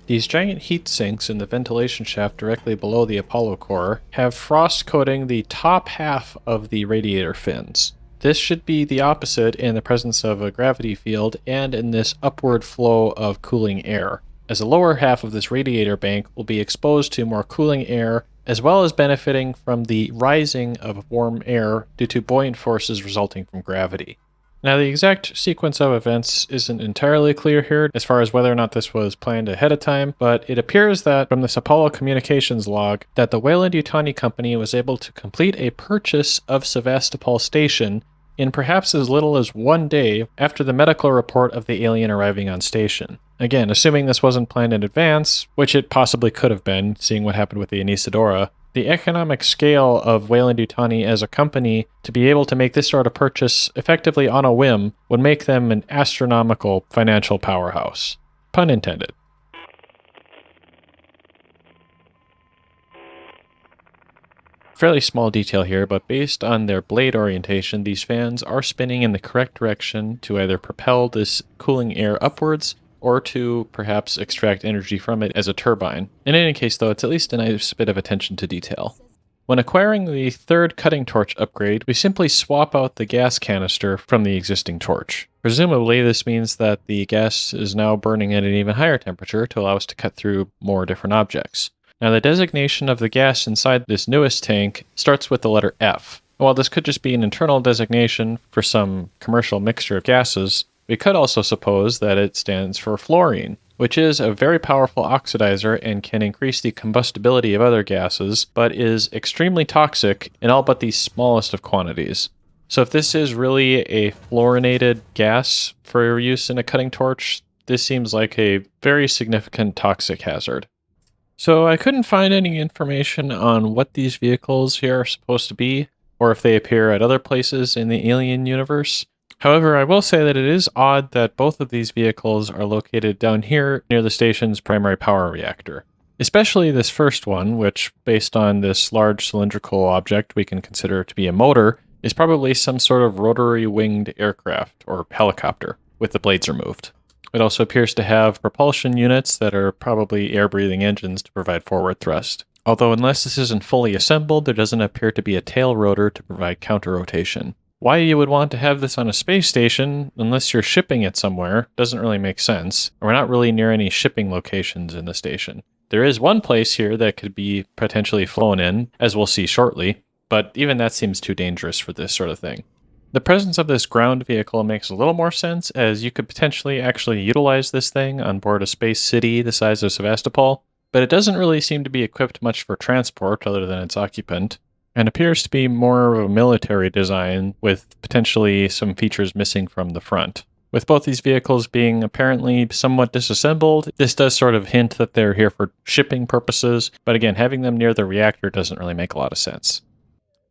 These giant heat sinks in the ventilation shaft directly below the Apollo core have frost coating the top half of the radiator fins. This should be the opposite in the presence of a gravity field and in this upward flow of cooling air, as the lower half of this radiator bank will be exposed to more cooling air, as well as benefiting from the rising of warm air due to buoyant forces resulting from gravity. Now, the exact sequence of events isn't entirely clear here as far as whether or not this was planned ahead of time, but it appears that from this Apollo communications log that the Weyland-Yutani company was able to complete a purchase of Sevastopol Station in perhaps as little as 1 day after the medical report of the alien arriving on station. Again, assuming this wasn't planned in advance, which it possibly could have been, seeing what happened with the Anesidora, the economic scale of Weyland-Yutani as a company to be able to make this sort of purchase effectively on a whim would make them an astronomical financial powerhouse. Pun intended. Fairly small detail here, but based on their blade orientation, these fans are spinning in the correct direction to either propel this cooling air upwards or to perhaps extract energy from it as a turbine. In any case, though, it's at least a nice bit of attention to detail. When acquiring the third cutting torch upgrade, we simply swap out the gas canister from the existing torch. Presumably, this means that the gas is now burning at an even higher temperature to allow us to cut through more different objects. Now, the designation of the gas inside this newest tank starts with the letter F. While this could just be an internal designation for some commercial mixture of gases, we could also suppose that it stands for fluorine, which is a very powerful oxidizer and can increase the combustibility of other gases, but is extremely toxic in all but the smallest of quantities. So if this is really a fluorinated gas for use in a cutting torch, this seems like a very significant toxic hazard. So I couldn't find any information on what these vehicles here are supposed to be, or if they appear at other places in the Alien universe. However, I will say that it is odd that both of these vehicles are located down here near the station's primary power reactor. Especially this first one, which, based on this large cylindrical object we can consider to be a motor, is probably some sort of rotary-winged aircraft, or helicopter, with the blades removed. It also appears to have propulsion units that are probably air-breathing engines to provide forward thrust. Although unless this isn't fully assembled, there doesn't appear to be a tail rotor to provide counter-rotation. Why you would want to have this on a space station, unless you're shipping it somewhere, doesn't really make sense. We're not really near any shipping locations in the station. There is one place here that could be potentially flown in, as we'll see shortly, but even that seems too dangerous for this sort of thing. The presence of this ground vehicle makes a little more sense, as you could potentially actually utilize this thing on board a space city the size of Sevastopol, but it doesn't really seem to be equipped much for transport other than its occupant, and appears to be more of a military design with potentially some features missing from the front. With both these vehicles being apparently somewhat disassembled, this does sort of hint that they're here for shipping purposes, but again, having them near the reactor doesn't really make a lot of sense.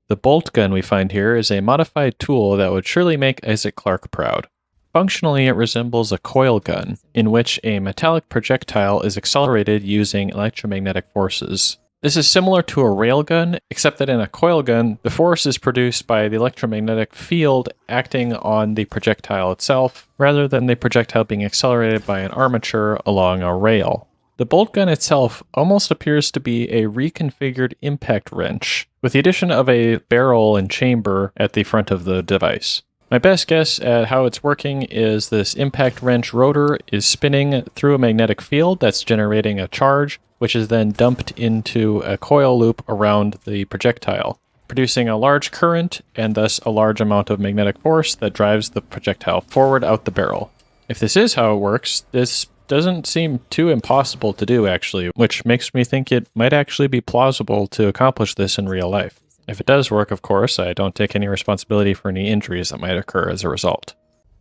The bolt gun we find here is a modified tool that would surely make Isaac Clarke proud. Functionally, it resembles a coil gun, in which a metallic projectile is accelerated using electromagnetic forces. This is similar to a railgun, except that in a coil gun, the force is produced by the electromagnetic field acting on the projectile itself, rather than the projectile being accelerated by an armature along a rail. The bolt gun itself almost appears to be a reconfigured impact wrench, with the addition of a barrel and chamber at the front of the device. My best guess at how it's working is this impact wrench rotor is spinning through a magnetic field that's generating a charge, which is then dumped into a coil loop around the projectile, producing a large current and thus a large amount of magnetic force that drives the projectile forward out the barrel. If this is how it works, this doesn't seem too impossible to do, actually, which makes me think it might actually be plausible to accomplish this in real life. If it does work, of course, I don't take any responsibility for any injuries that might occur as a result.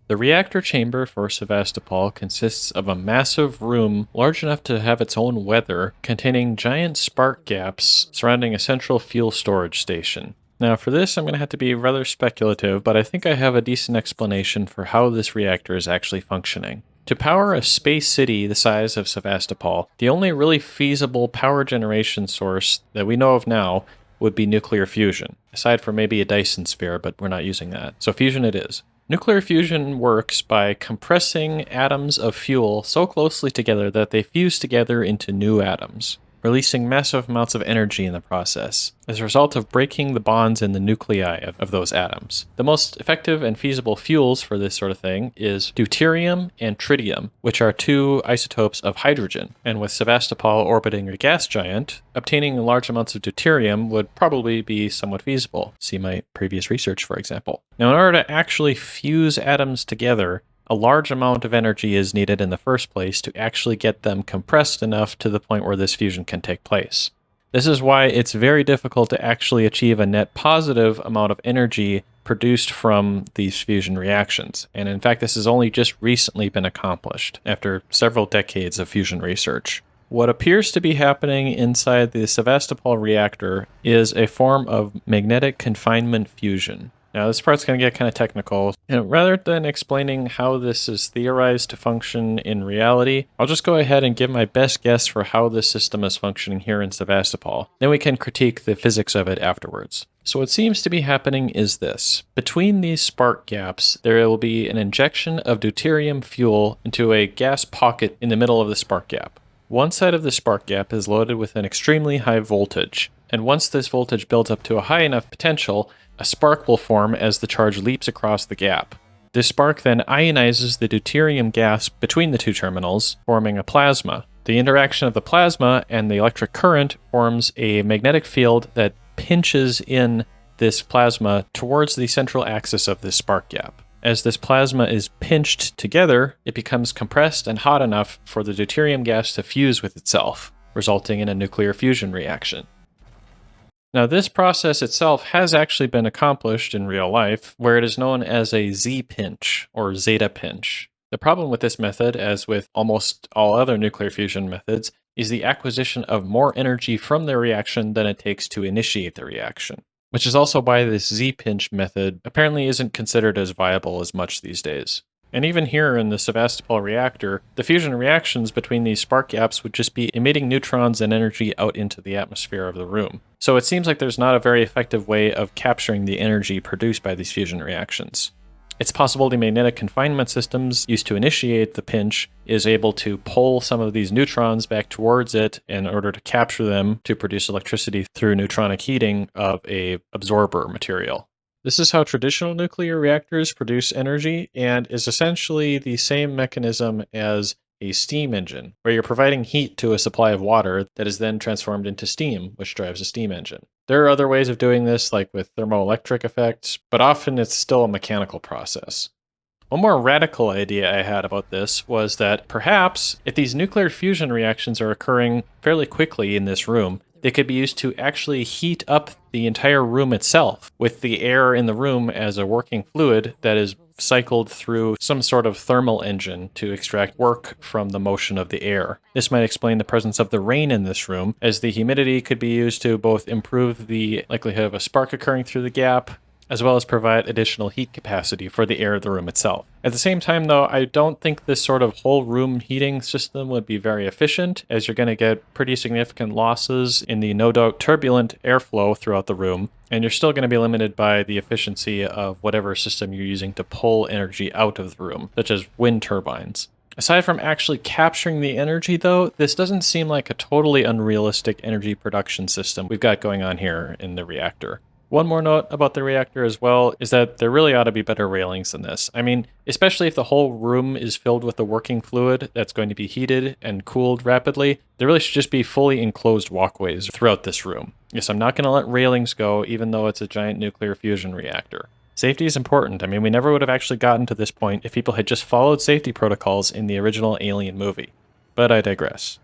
The reactor chamber for Sevastopol consists of a massive room large enough to have its own weather, containing giant spark gaps surrounding a central fuel storage station. Now for this I'm going to have to be rather speculative, but I think I have a decent explanation for how this reactor is actually functioning. To power a space city the size of Sevastopol, the only really feasible power generation source that we know of now would be nuclear fusion, aside from maybe a Dyson sphere, but we're not using that. So fusion it is. Nuclear fusion works by compressing atoms of fuel so closely together that they fuse together into new atoms, releasing massive amounts of energy in the process, as a result of breaking the bonds in the nuclei of those atoms. The most effective and feasible fuels for this sort of thing is deuterium and tritium, which are two isotopes of hydrogen. And with Sevastopol orbiting a gas giant, obtaining large amounts of deuterium would probably be somewhat feasible. See my previous research, for example. Now, in order to actually fuse atoms together, a large amount of energy is needed in the first place to actually get them compressed enough to the point where this fusion can take place. This is why it's very difficult to actually achieve a net positive amount of energy produced from these fusion reactions. And in fact, this has only just recently been accomplished after several decades of fusion research. What appears to be happening inside the Sevastopol reactor is a form of magnetic confinement fusion. Now, this part's going to get kind of technical, and rather than explaining how this is theorized to function in reality, I'll just go ahead and give my best guess for how this system is functioning here in Sevastopol. Then we can critique the physics of it afterwards. So what seems to be happening is this. Between these spark gaps, there will be an injection of deuterium fuel into a gas pocket in the middle of the spark gap. One side of the spark gap is loaded with an extremely high voltage, and once this voltage builds up to a high enough potential, a spark will form as the charge leaps across the gap. This spark then ionizes the deuterium gas between the two terminals, forming a plasma. The interaction of the plasma and the electric current forms a magnetic field that pinches in this plasma towards the central axis of this spark gap. As this plasma is pinched together, it becomes compressed and hot enough for the deuterium gas to fuse with itself, resulting in a nuclear fusion reaction. Now, this process itself has actually been accomplished in real life, where it is known as a Z-pinch or zeta pinch. The problem with this method, as with almost all other nuclear fusion methods, is the acquisition of more energy from the reaction than it takes to initiate the reaction, which is also why this Z-pinch method apparently isn't considered as viable as much these days. And even here in the Sevastopol reactor, the fusion reactions between these spark gaps would just be emitting neutrons and energy out into the atmosphere of the room. So it seems like there's not a very effective way of capturing the energy produced by these fusion reactions. It's possible the magnetic confinement systems used to initiate the pinch is able to pull some of these neutrons back towards it in order to capture them to produce electricity through neutronic heating of a absorber material. This is how traditional nuclear reactors produce energy and is essentially the same mechanism as a steam engine, where you're providing heat to a supply of water that is then transformed into steam, which drives a steam engine. There are other ways of doing this, like with thermoelectric effects, but often it's still a mechanical process. One more radical idea I had about this was that perhaps if these nuclear fusion reactions are occurring fairly quickly in this room, they could be used to actually heat up the entire room itself, with the air in the room as a working fluid that is cycled through some sort of thermal engine to extract work from the motion of the air. This might explain the presence of the rain in this room, as the humidity could be used to both improve the likelihood of a spark occurring through the gap, as well as provide additional heat capacity for the air of the room itself. At the same time, though, I don't think this sort of whole room heating system would be very efficient, as you're going to get pretty significant losses in the no doubt turbulent airflow throughout the room, and you're still going to be limited by the efficiency of whatever system you're using to pull energy out of the room, such as wind turbines. Aside from actually capturing the energy, though, this doesn't seem like a totally unrealistic energy production system we've got going on here in the reactor. One more note about the reactor as well is that there really ought to be better railings than this. I mean, especially if the whole room is filled with a working fluid that's going to be heated and cooled rapidly, there really should just be fully enclosed walkways throughout this room. Yes, I'm not going to let railings go, even though it's a giant nuclear fusion reactor. Safety is important. I mean, we never would have actually gotten to this point if people had just followed safety protocols in the original Alien movie. But I digress.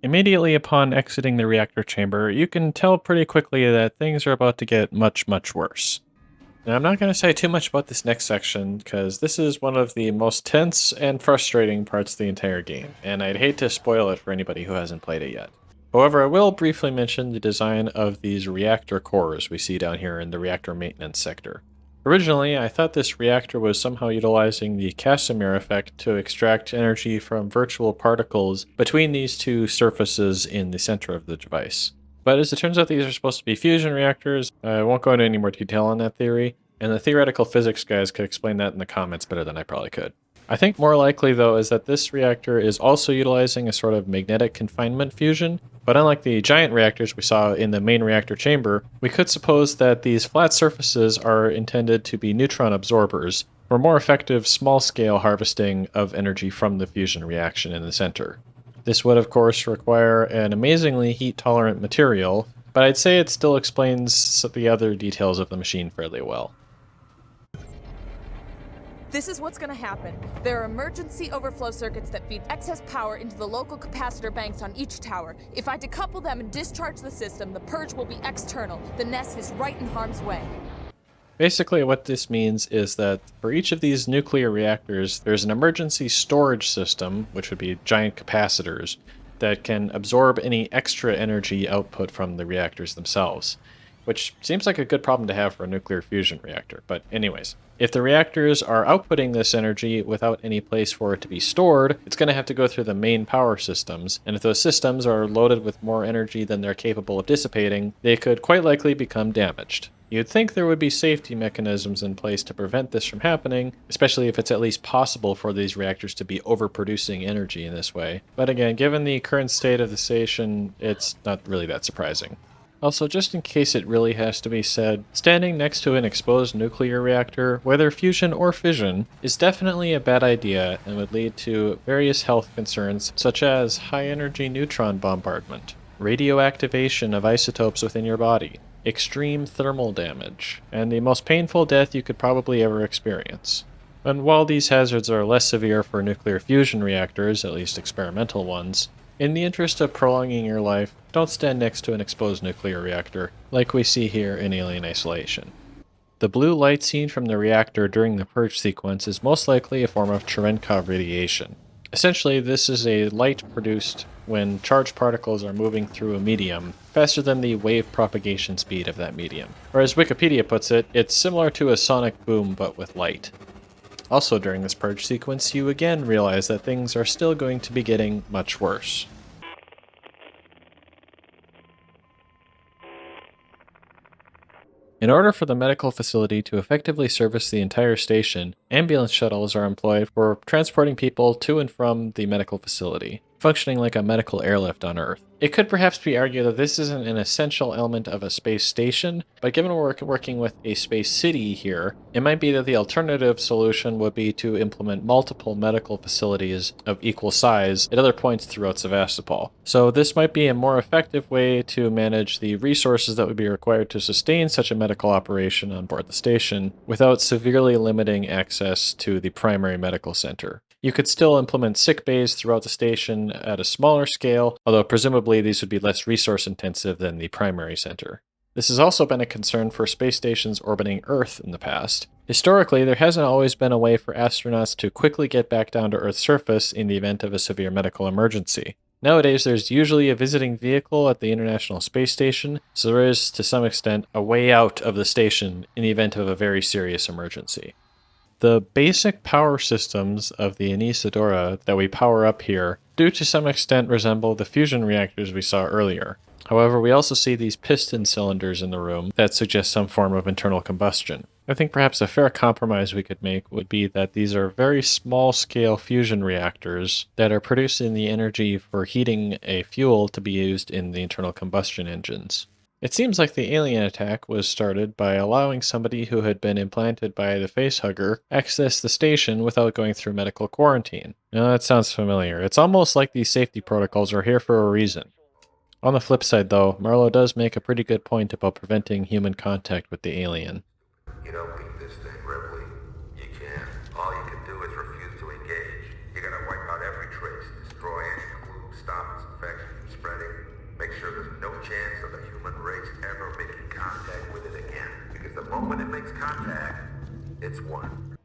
Immediately upon exiting the reactor chamber, you can tell pretty quickly that things are about to get much, much worse. Now, I'm not going to say too much about this next section, because this is one of the most tense and frustrating parts of the entire game, and I'd hate to spoil it for anybody who hasn't played it yet. However, I will briefly mention the design of these reactor cores we see down here in the reactor maintenance sector. Originally, I thought this reactor was somehow utilizing the Casimir effect to extract energy from virtual particles between these two surfaces in the center of the device. But as it turns out, these are supposed to be fusion reactors. I won't go into any more detail on that theory, and the theoretical physics guys could explain that in the comments better than I probably could. I think more likely, though, is that this reactor is also utilizing a sort of magnetic confinement fusion, but unlike the giant reactors we saw in the main reactor chamber, we could suppose that these flat surfaces are intended to be neutron absorbers for more effective small-scale harvesting of energy from the fusion reaction in the center. This would, of course, require an amazingly heat-tolerant material, but I'd say it still explains the other details of the machine fairly well. This is what's gonna happen. There are emergency overflow circuits that feed excess power into the local capacitor banks on each tower. If I decouple them and discharge the system, the purge will be external. The nest is right in harm's way. Basically, what this means is that for each of these nuclear reactors, there's an emergency storage system, which would be giant capacitors, that can absorb any extra energy output from the reactors themselves, which seems like a good problem to have for a nuclear fusion reactor. But anyways, if the reactors are outputting this energy without any place for it to be stored, it's going to have to go through the main power systems, and if those systems are loaded with more energy than they're capable of dissipating, they could quite likely become damaged. You'd think there would be safety mechanisms in place to prevent this from happening, especially if it's at least possible for these reactors to be overproducing energy in this way. But again, given the current state of the station, it's not really that surprising. Also, just in case it really has to be said, standing next to an exposed nuclear reactor, whether fusion or fission, is definitely a bad idea and would lead to various health concerns such as high-energy neutron bombardment, radioactivation of isotopes within your body, extreme thermal damage, and the most painful death you could probably ever experience. And while these hazards are less severe for nuclear fusion reactors, at least experimental ones, In the interest of prolonging your life, don't stand next to an exposed nuclear reactor, like we see here in Alien Isolation. The blue light seen from the reactor during the purge sequence is most likely a form of Cherenkov radiation. Essentially, this is a light produced when charged particles are moving through a medium faster than the wave propagation speed of that medium. Or as Wikipedia puts it, it's similar to a sonic boom but with light. Also during this purge sequence, you again realize that things are still going to be getting much worse. In order for the medical facility to effectively service the entire station, ambulance shuttles are employed for transporting people to and from the medical facility, functioning like a medical airlift on Earth. It could perhaps be argued that this isn't an essential element of a space station, but given we're working with a space city here, it might be that the alternative solution would be to implement multiple medical facilities of equal size at other points throughout Sevastopol. So this might be a more effective way to manage the resources that would be required to sustain such a medical operation on board the station without severely limiting access to the primary medical center. You could still implement sick bays throughout the station at a smaller scale, although presumably these would be less resource intensive than the primary center. This has also been a concern for space stations orbiting Earth in the past. Historically, there hasn't always been a way for astronauts to quickly get back down to Earth's surface in the event of a severe medical emergency. Nowadays, there's usually a visiting vehicle at the International Space Station, so there is, to some extent, a way out of the station in the event of a very serious emergency. The basic power systems of the Anisadora that we power up here do to some extent resemble the fusion reactors we saw earlier. However, we also see these piston cylinders in the room that suggest some form of internal combustion. I think perhaps a fair compromise we could make would be that these are very small-scale fusion reactors that are producing the energy for heating a fuel to be used in the internal combustion engines. It seems like the alien attack was started by allowing somebody who had been implanted by the facehugger access the station without going through medical quarantine. Now that sounds familiar. It's almost like these safety protocols are here for a reason. On the flip side though, Marlowe does make a pretty good point about preventing human contact with the alien. You don't beat this thing, Ripley. You can't. All you can do is refuse to engage. You gotta wipe out every trace, destroy any clue, stop its infection from spreading, make sure there's no chance of the human race ever making contact with it again. Because the moment it makes contact, it's won.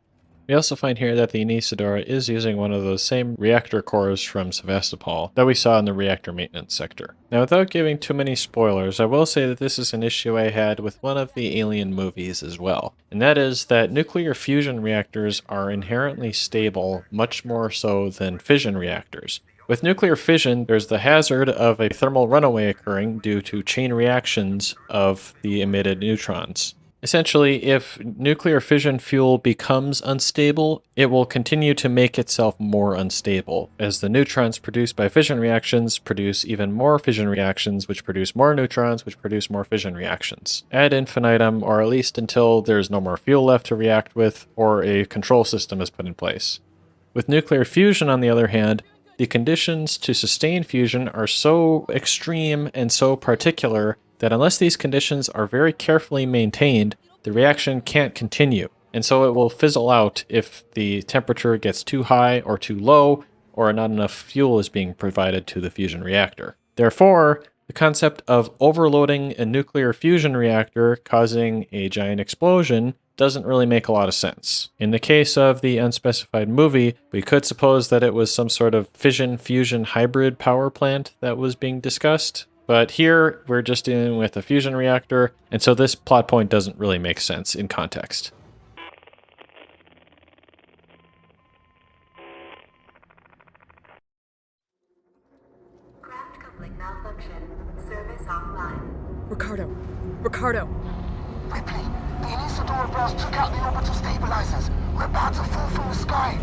We also find here that the Anisadora is using one of those same reactor cores from Sevastopol that we saw in the reactor maintenance sector. Now, without giving too many spoilers, I will say that this is an issue I had with one of the Alien movies as well. And that is that nuclear fusion reactors are inherently stable, much more so than fission reactors. With nuclear fission, there's the hazard of a thermal runaway occurring due to chain reactions of the emitted neutrons. Essentially, if nuclear fission fuel becomes unstable, it will continue to make itself more unstable, as the neutrons produced by fission reactions produce even more fission reactions, which produce more neutrons, which produce more fission reactions. Ad infinitum, or at least until there's no more fuel left to react with, or a control system is put in place. With nuclear fusion, on the other hand, the conditions to sustain fusion are so extreme and so particular that unless these conditions are very carefully maintained, the reaction can't continue, and so it will fizzle out if the temperature gets too high or too low, or not enough fuel is being provided to the fusion reactor. Therefore, the concept of overloading a nuclear fusion reactor causing a giant explosion doesn't really make a lot of sense. In the case of the unspecified movie, we could suppose that it was some sort of fission-fusion hybrid power plant that was being discussed. But here, we're just dealing with a fusion reactor, and so this plot point doesn't really make sense in context. Craft coupling malfunction. Service offline. Ricardo. Ripley, the Anisadora blast took out the orbital stabilizers. We're about to fall from the sky.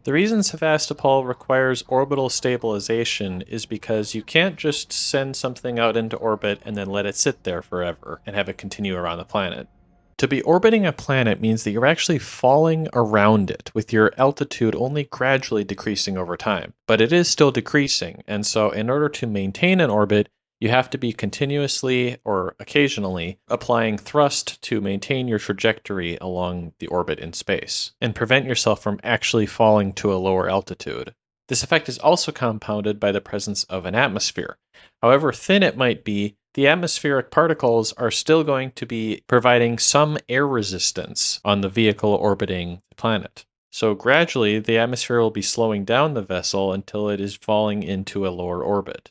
The reason Sevastopol requires orbital stabilization is because you can't just send something out into orbit and then let it sit there forever and have it continue around the planet. To be orbiting a planet means that you're actually falling around it, with your altitude only gradually decreasing over time. But it is still decreasing, and so in order to maintain an orbit, you have to be continuously or occasionally applying thrust to maintain your trajectory along the orbit in space and prevent yourself from actually falling to a lower altitude. This effect is also compounded by the presence of an atmosphere. However thin it might be, the atmospheric particles are still going to be providing some air resistance on the vehicle orbiting the planet. So gradually, the atmosphere will be slowing down the vessel until it is falling into a lower orbit.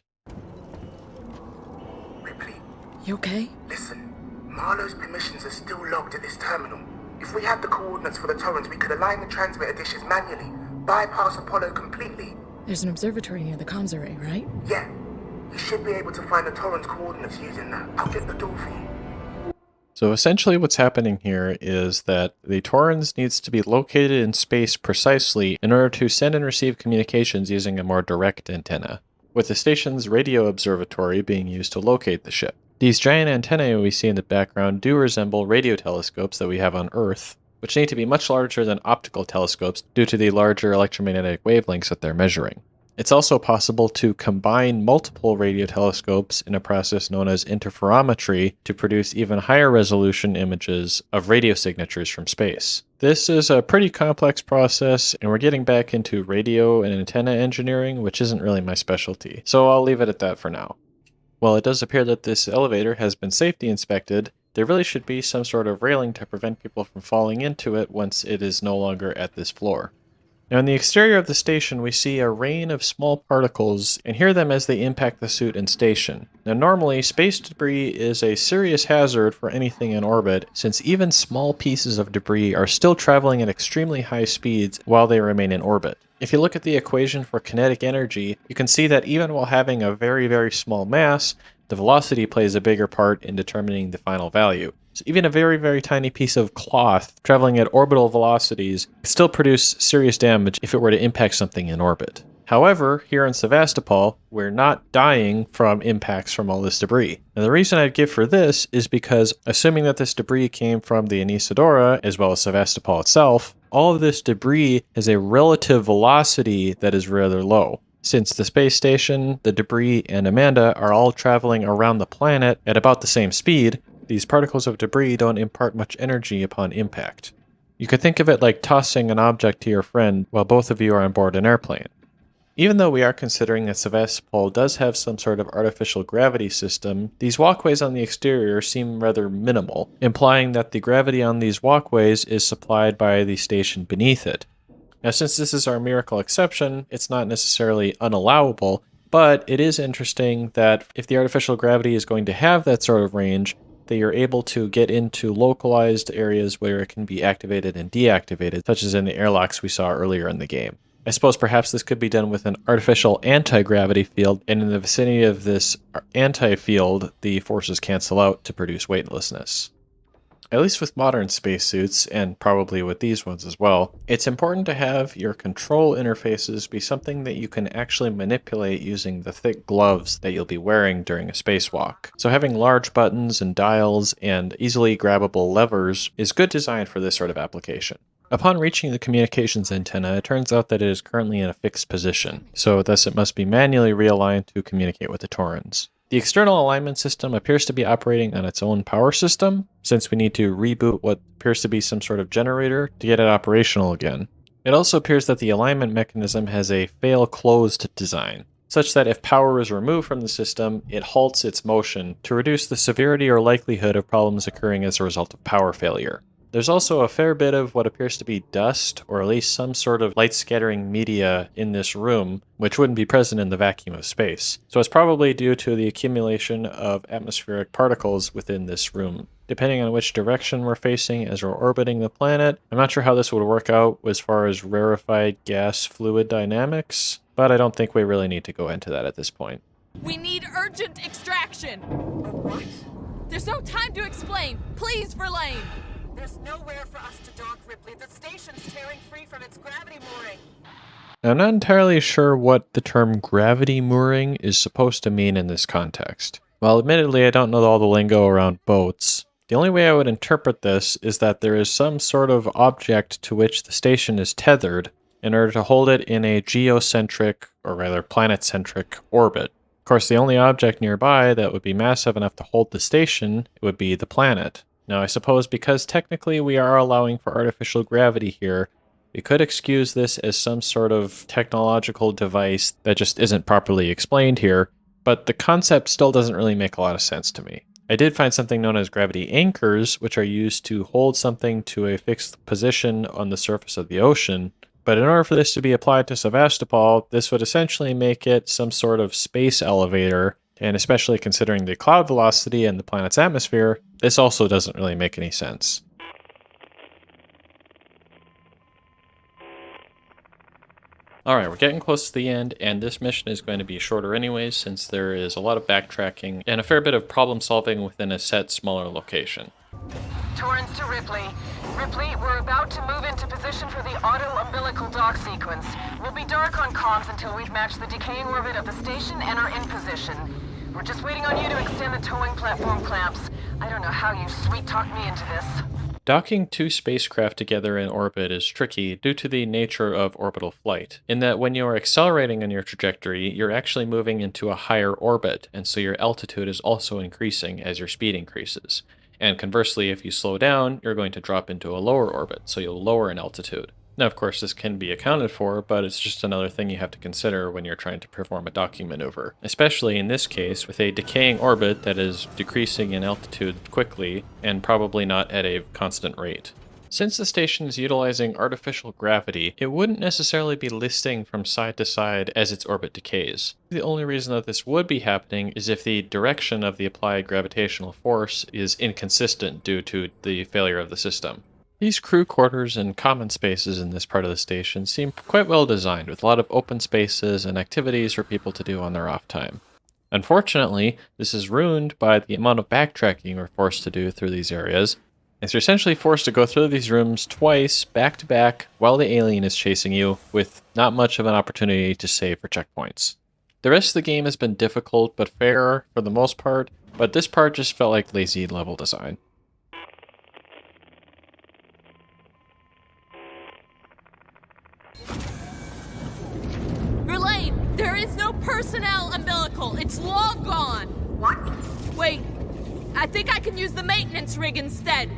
Ripley, You okay? listen. Marlowe's permissions are still logged at this terminal. If we had the coordinates for the Torrens, we could align the transmitter dishes manually, bypass Apollo completely. There's an observatory near the comms array, right? Yeah, you should be able to find the Torrens coordinates using that. I'll get the door for you. So essentially what's happening here is that the Torrens needs to be located in space precisely in order to send and receive communications using a more direct antenna, with the station's radio observatory being used to locate the ship. These giant antennae we see in the background do resemble radio telescopes that we have on Earth, which need to be much larger than optical telescopes due to the larger electromagnetic wavelengths that they're measuring. It's also possible to combine multiple radio telescopes in a process known as interferometry to produce even higher resolution images of radio signatures from space. This is a pretty complex process, and we're getting back into radio and antenna engineering, which isn't really my specialty, so I'll leave it at that for now. While it does appear that this elevator has been safety inspected, there really should be some sort of railing to prevent people from falling into it once it is no longer at this floor. Now in the exterior of the station we see a rain of small particles and hear them as they impact the suit and station. Now normally space debris is a serious hazard for anything in orbit, since even small pieces of debris are still traveling at extremely high speeds while they remain in orbit. If you look at the equation for kinetic energy, you can see that even while having a very, very small mass, the velocity plays a bigger part in determining the final value. So even a very, very tiny piece of cloth traveling at orbital velocities can still produce serious damage if it were to impact something in orbit. However, here in Sevastopol, we're not dying from impacts from all this debris. Now the reason I'd give for this is because, assuming that this debris came from the Anesidora, as well as Sevastopol itself, all of this debris has a relative velocity that is rather low. Since the space station, the debris, and Amanda are all traveling around the planet at about the same speed, these particles of debris don't impart much energy upon impact. You could think of it like tossing an object to your friend while both of you are on board an airplane. Even though we are considering that Sevastopol does have some sort of artificial gravity system, these walkways on the exterior seem rather minimal, implying that the gravity on these walkways is supplied by the station beneath it. Now since this is our miracle exception, it's not necessarily unallowable, but it is interesting that if the artificial gravity is going to have that sort of range, that you're able to get into localized areas where it can be activated and deactivated, such as in the airlocks we saw earlier in the game. I suppose perhaps this could be done with an artificial anti-gravity field, and in the vicinity of this anti-field, the forces cancel out to produce weightlessness. At least with modern spacesuits, and probably with these ones as well, it's important to have your control interfaces be something that you can actually manipulate using the thick gloves that you'll be wearing during a spacewalk. So having large buttons and dials and easily grabbable levers is good design for this sort of application. Upon reaching the communications antenna, it turns out that it is currently in a fixed position, so thus it must be manually realigned to communicate with the Torrens. The external alignment system appears to be operating on its own power system, since we need to reboot what appears to be some sort of generator to get it operational again. It also appears that the alignment mechanism has a fail-closed design, such that if power is removed from the system, it halts its motion to reduce the severity or likelihood of problems occurring as a result of power failure. There's also a fair bit of what appears to be dust, or at least some sort of light-scattering media in this room, which wouldn't be present in the vacuum of space. So it's probably due to the accumulation of atmospheric particles within this room. Depending on which direction we're facing as we're orbiting the planet, I'm not sure how this would work out as far as rarefied gas fluid dynamics, but I don't think we really need to go into that at this point. We need urgent extraction! What? There's no time to explain! Please, Verlaine! There's nowhere for us to dock, Ripley. The station's tearing free from its gravity mooring. I'm not entirely sure what the term gravity mooring is supposed to mean in this context. While admittedly I don't know all the lingo around boats, the only way I would interpret this is that there is some sort of object to which the station is tethered in order to hold it in a geocentric, or rather planet-centric, orbit. Of course, the only object nearby that would be massive enough to hold the station would be the planet. Now, I suppose because technically we are allowing for artificial gravity here, You could excuse this as some sort of technological device that just isn't properly explained here, but the concept still doesn't really make a lot of sense to me. I did find something known as gravity anchors, which are used to hold something to a fixed position on the surface of the ocean, but in order for this to be applied to Sevastopol, this would essentially make it some sort of space elevator, and especially considering the cloud velocity and the planet's atmosphere, this also doesn't really make any sense. Alright, we're getting close to the end, and this mission is going to be shorter anyways, since there is a lot of backtracking and a fair bit of problem solving within a set smaller location. Torrance to Ripley. Ripley, we're about to move into position for the auto-umbilical dock sequence. We'll be dark on comms until we've matched the decaying orbit of the station and are in position. We're just waiting on you to extend the towing platform clamps. I don't know how you sweet-talked me into this. Docking two spacecraft together in orbit is tricky due to the nature of orbital flight, in that when you are accelerating on your trajectory, you're actually moving into a higher orbit, and so your altitude is also increasing as your speed increases. And conversely, if you slow down, you're going to drop into a lower orbit, so you'll lower in altitude. Now, of course, this can be accounted for, but it's just another thing you have to consider when you're trying to perform a docking maneuver, especially in this case with a decaying orbit that is decreasing in altitude quickly and probably not at a constant rate. Since the station is utilizing artificial gravity, it wouldn't necessarily be listing from side to side as its orbit decays. The only reason that this would be happening is if the direction of the applied gravitational force is inconsistent due to the failure of the system. These crew quarters and common spaces in this part of the station seem quite well designed, with a lot of open spaces and activities for people to do on their off time. Unfortunately, this is ruined by the amount of backtracking we're forced to do through these areas, as you're essentially forced to go through these rooms twice, back to back, while the alien is chasing you, with not much of an opportunity to save for checkpoints. The rest of the game has been difficult but fair for the most part, but this part just felt like lazy level design. There is no personnel umbilical. It's long gone. What? Wait, I think I can use the maintenance rig instead.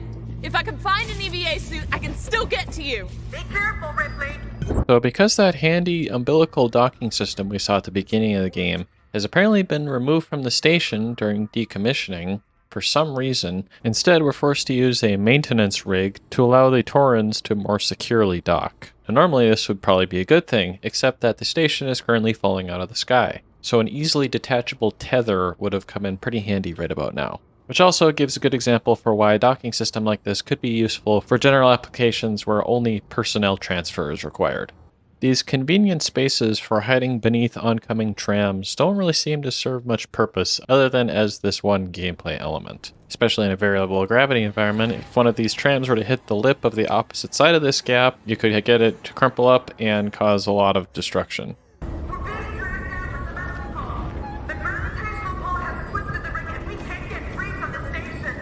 If I can find an EVA suit, I can still get to you. Be careful, Ripley. So because that handy umbilical docking system we saw at the beginning of the game has apparently been removed from the station during decommissioning, for some reason, instead we're forced to use a maintenance rig to allow the Torrens to more securely dock. Now, normally this would probably be a good thing, except that the station is currently falling out of the sky. So an easily detachable tether would have come in pretty handy right about now. Which also gives a good example for why a docking system like this could be useful for general applications where only personnel transfer is required. These convenient spaces for hiding beneath oncoming trams don't really seem to serve much purpose other than as this one gameplay element. Especially in a variable gravity environment, if one of these trams were to hit the lip of the opposite side of this gap, you could get it to crumple up and cause a lot of destruction. We're being driven down with Sevastopol. The gravitational pull has twisted the rig and we can't get free from the station.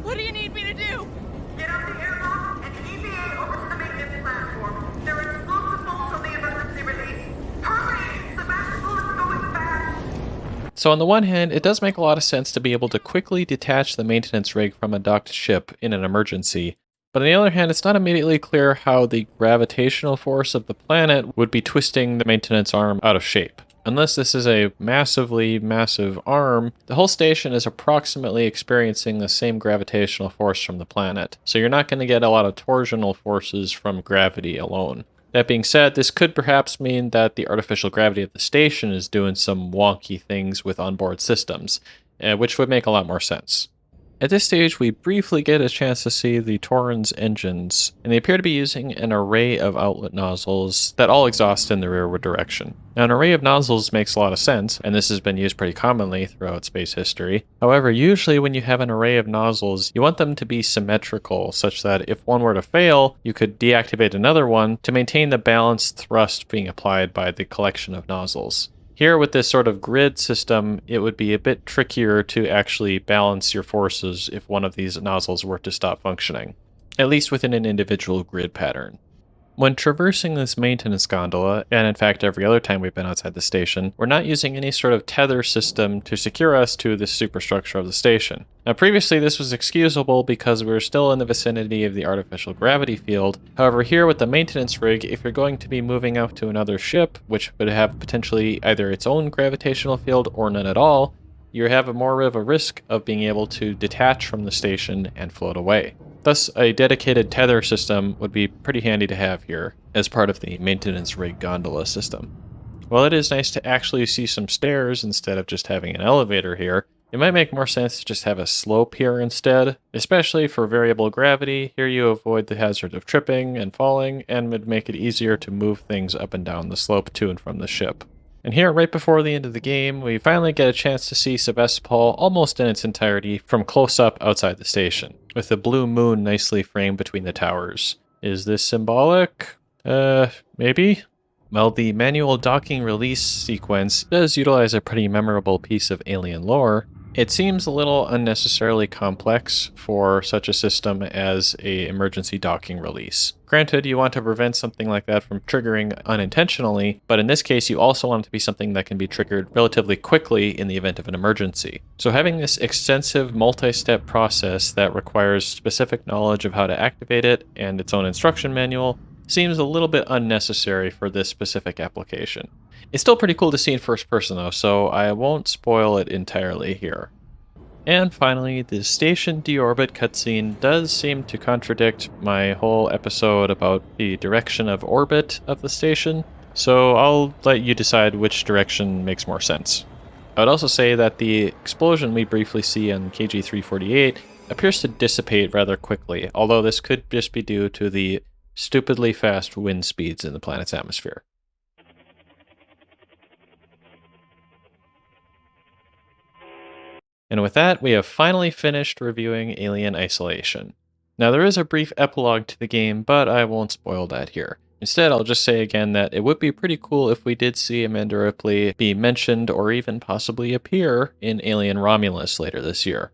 What do you need me to do? Get out the airlock and EVA over to the maintenance platform. There are explosive bolts on the emergency release. Hurry! Sevastopol is going fast. So on the one hand, it does make a lot of sense to be able to quickly detach the maintenance rig from a docked ship in an emergency, but on the other hand, it's not immediately clear how the gravitational force of the planet would be twisting the maintenance arm out of shape. Unless this is a massively massive arm, the whole station is approximately experiencing the same gravitational force from the planet, so you're not going to get a lot of torsional forces from gravity alone. That being said, this could perhaps mean that the artificial gravity of the station is doing some wonky things with onboard systems, which would make a lot more sense. At this stage, we briefly get a chance to see the Torrens engines, and they appear to be using an array of outlet nozzles that all exhaust in the rearward direction. Now, an array of nozzles makes a lot of sense, and this has been used pretty commonly throughout space history. However, usually when you have an array of nozzles, you want them to be symmetrical, such that if one were to fail, you could deactivate another one to maintain the balanced thrust being applied by the collection of nozzles. Here, with this sort of grid system, it would be a bit trickier to actually balance your forces if one of these nozzles were to stop functioning, at least within an individual grid pattern. When traversing this maintenance gondola, and in fact every other time we've been outside the station, we're not using any sort of tether system to secure us to the superstructure of the station. Now previously this was excusable because we were still in the vicinity of the artificial gravity field. However, here with the maintenance rig, if you're going to be moving out to another ship, which would have potentially either its own gravitational field or none at all, you have more of a risk of being able to detach from the station and float away. Thus, a dedicated tether system would be pretty handy to have here as part of the maintenance rig gondola system. While it is nice to actually see some stairs instead of just having an elevator here, it might make more sense to just have a slope here instead, especially for variable gravity. Here you avoid the hazard of tripping and falling, and would make it easier to move things up and down the slope to and from the ship. And here, right before the end of the game, we finally get a chance to see Sevastopol almost in its entirety from close up outside the station, with the blue moon nicely framed between the towers. Is this symbolic? Maybe? Well, the manual docking release sequence does utilize a pretty memorable piece of alien lore. It seems a little unnecessarily complex for such a system as a emergency docking release. Granted, you want to prevent something like that from triggering unintentionally, but in this case you also want it to be something that can be triggered relatively quickly in the event of an emergency. So having this extensive multi-step process that requires specific knowledge of how to activate it and its own instruction manual seems a little bit unnecessary for this specific application. It's still pretty cool to see in first person though, so I won't spoil it entirely here. And finally, the station deorbit cutscene does seem to contradict my whole episode about the direction of orbit of the station, so I'll let you decide which direction makes more sense. I would also say that the explosion we briefly see on KG-348 appears to dissipate rather quickly, although this could just be due to the stupidly fast wind speeds in the planet's atmosphere. And with that, we have finally finished reviewing Alien Isolation. Now there is a brief epilogue to the game, but I won't spoil that here. Instead, I'll just say again that it would be pretty cool if we did see Amanda Ripley be mentioned or even possibly appear in Alien Romulus later this year.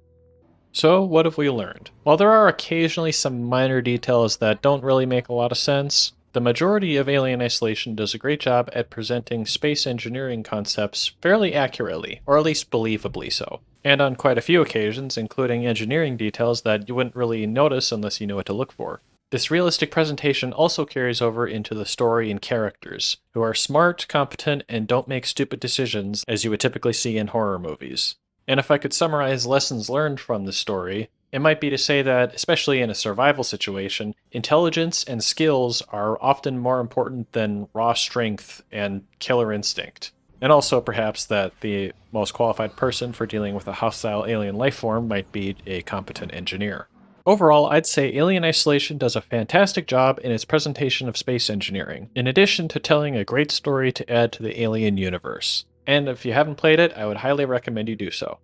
So, what have we learned? While there are occasionally some minor details that don't really make a lot of sense, the majority of Alien Isolation does a great job at presenting space engineering concepts fairly accurately, or at least believably so. And on quite a few occasions, including engineering details that you wouldn't really notice unless you knew what to look for. This realistic presentation also carries over into the story and characters, who are smart, competent, and don't make stupid decisions as you would typically see in horror movies. And if I could summarize lessons learned from the story, it might be to say that, especially in a survival situation, intelligence and skills are often more important than raw strength and killer instinct. And also perhaps that the most qualified person for dealing with a hostile alien life form might be a competent engineer. Overall, I'd say Alien Isolation does a fantastic job in its presentation of space engineering, in addition to telling a great story to add to the Alien universe. And if you haven't played it, I would highly recommend you do so.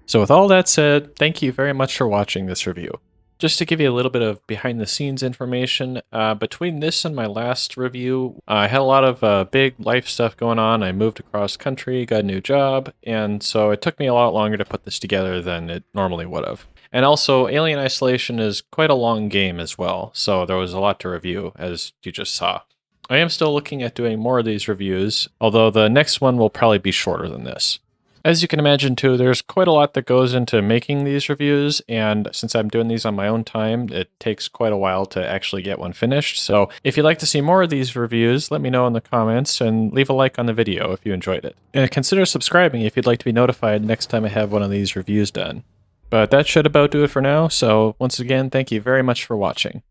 So with all that said, thank you very much for watching this review. Just to give you a little bit of behind-the-scenes information, between this and my last review, I had a lot of big life stuff going on. I moved across country, got a new job, and so it took me a lot longer to put this together than it normally would have. And also, Alien Isolation is quite a long game as well, so there was a lot to review, as you just saw. I am still looking at doing more of these reviews, although the next one will probably be shorter than this. As you can imagine too, there's quite a lot that goes into making these reviews, and since I'm doing these on my own time, it takes quite a while to actually get one finished. So if you'd like to see more of these reviews, let me know in the comments and leave a like on the video if you enjoyed it. And consider subscribing if you'd like to be notified next time I have one of these reviews done. But that should about do it for now, so once again, thank you very much for watching.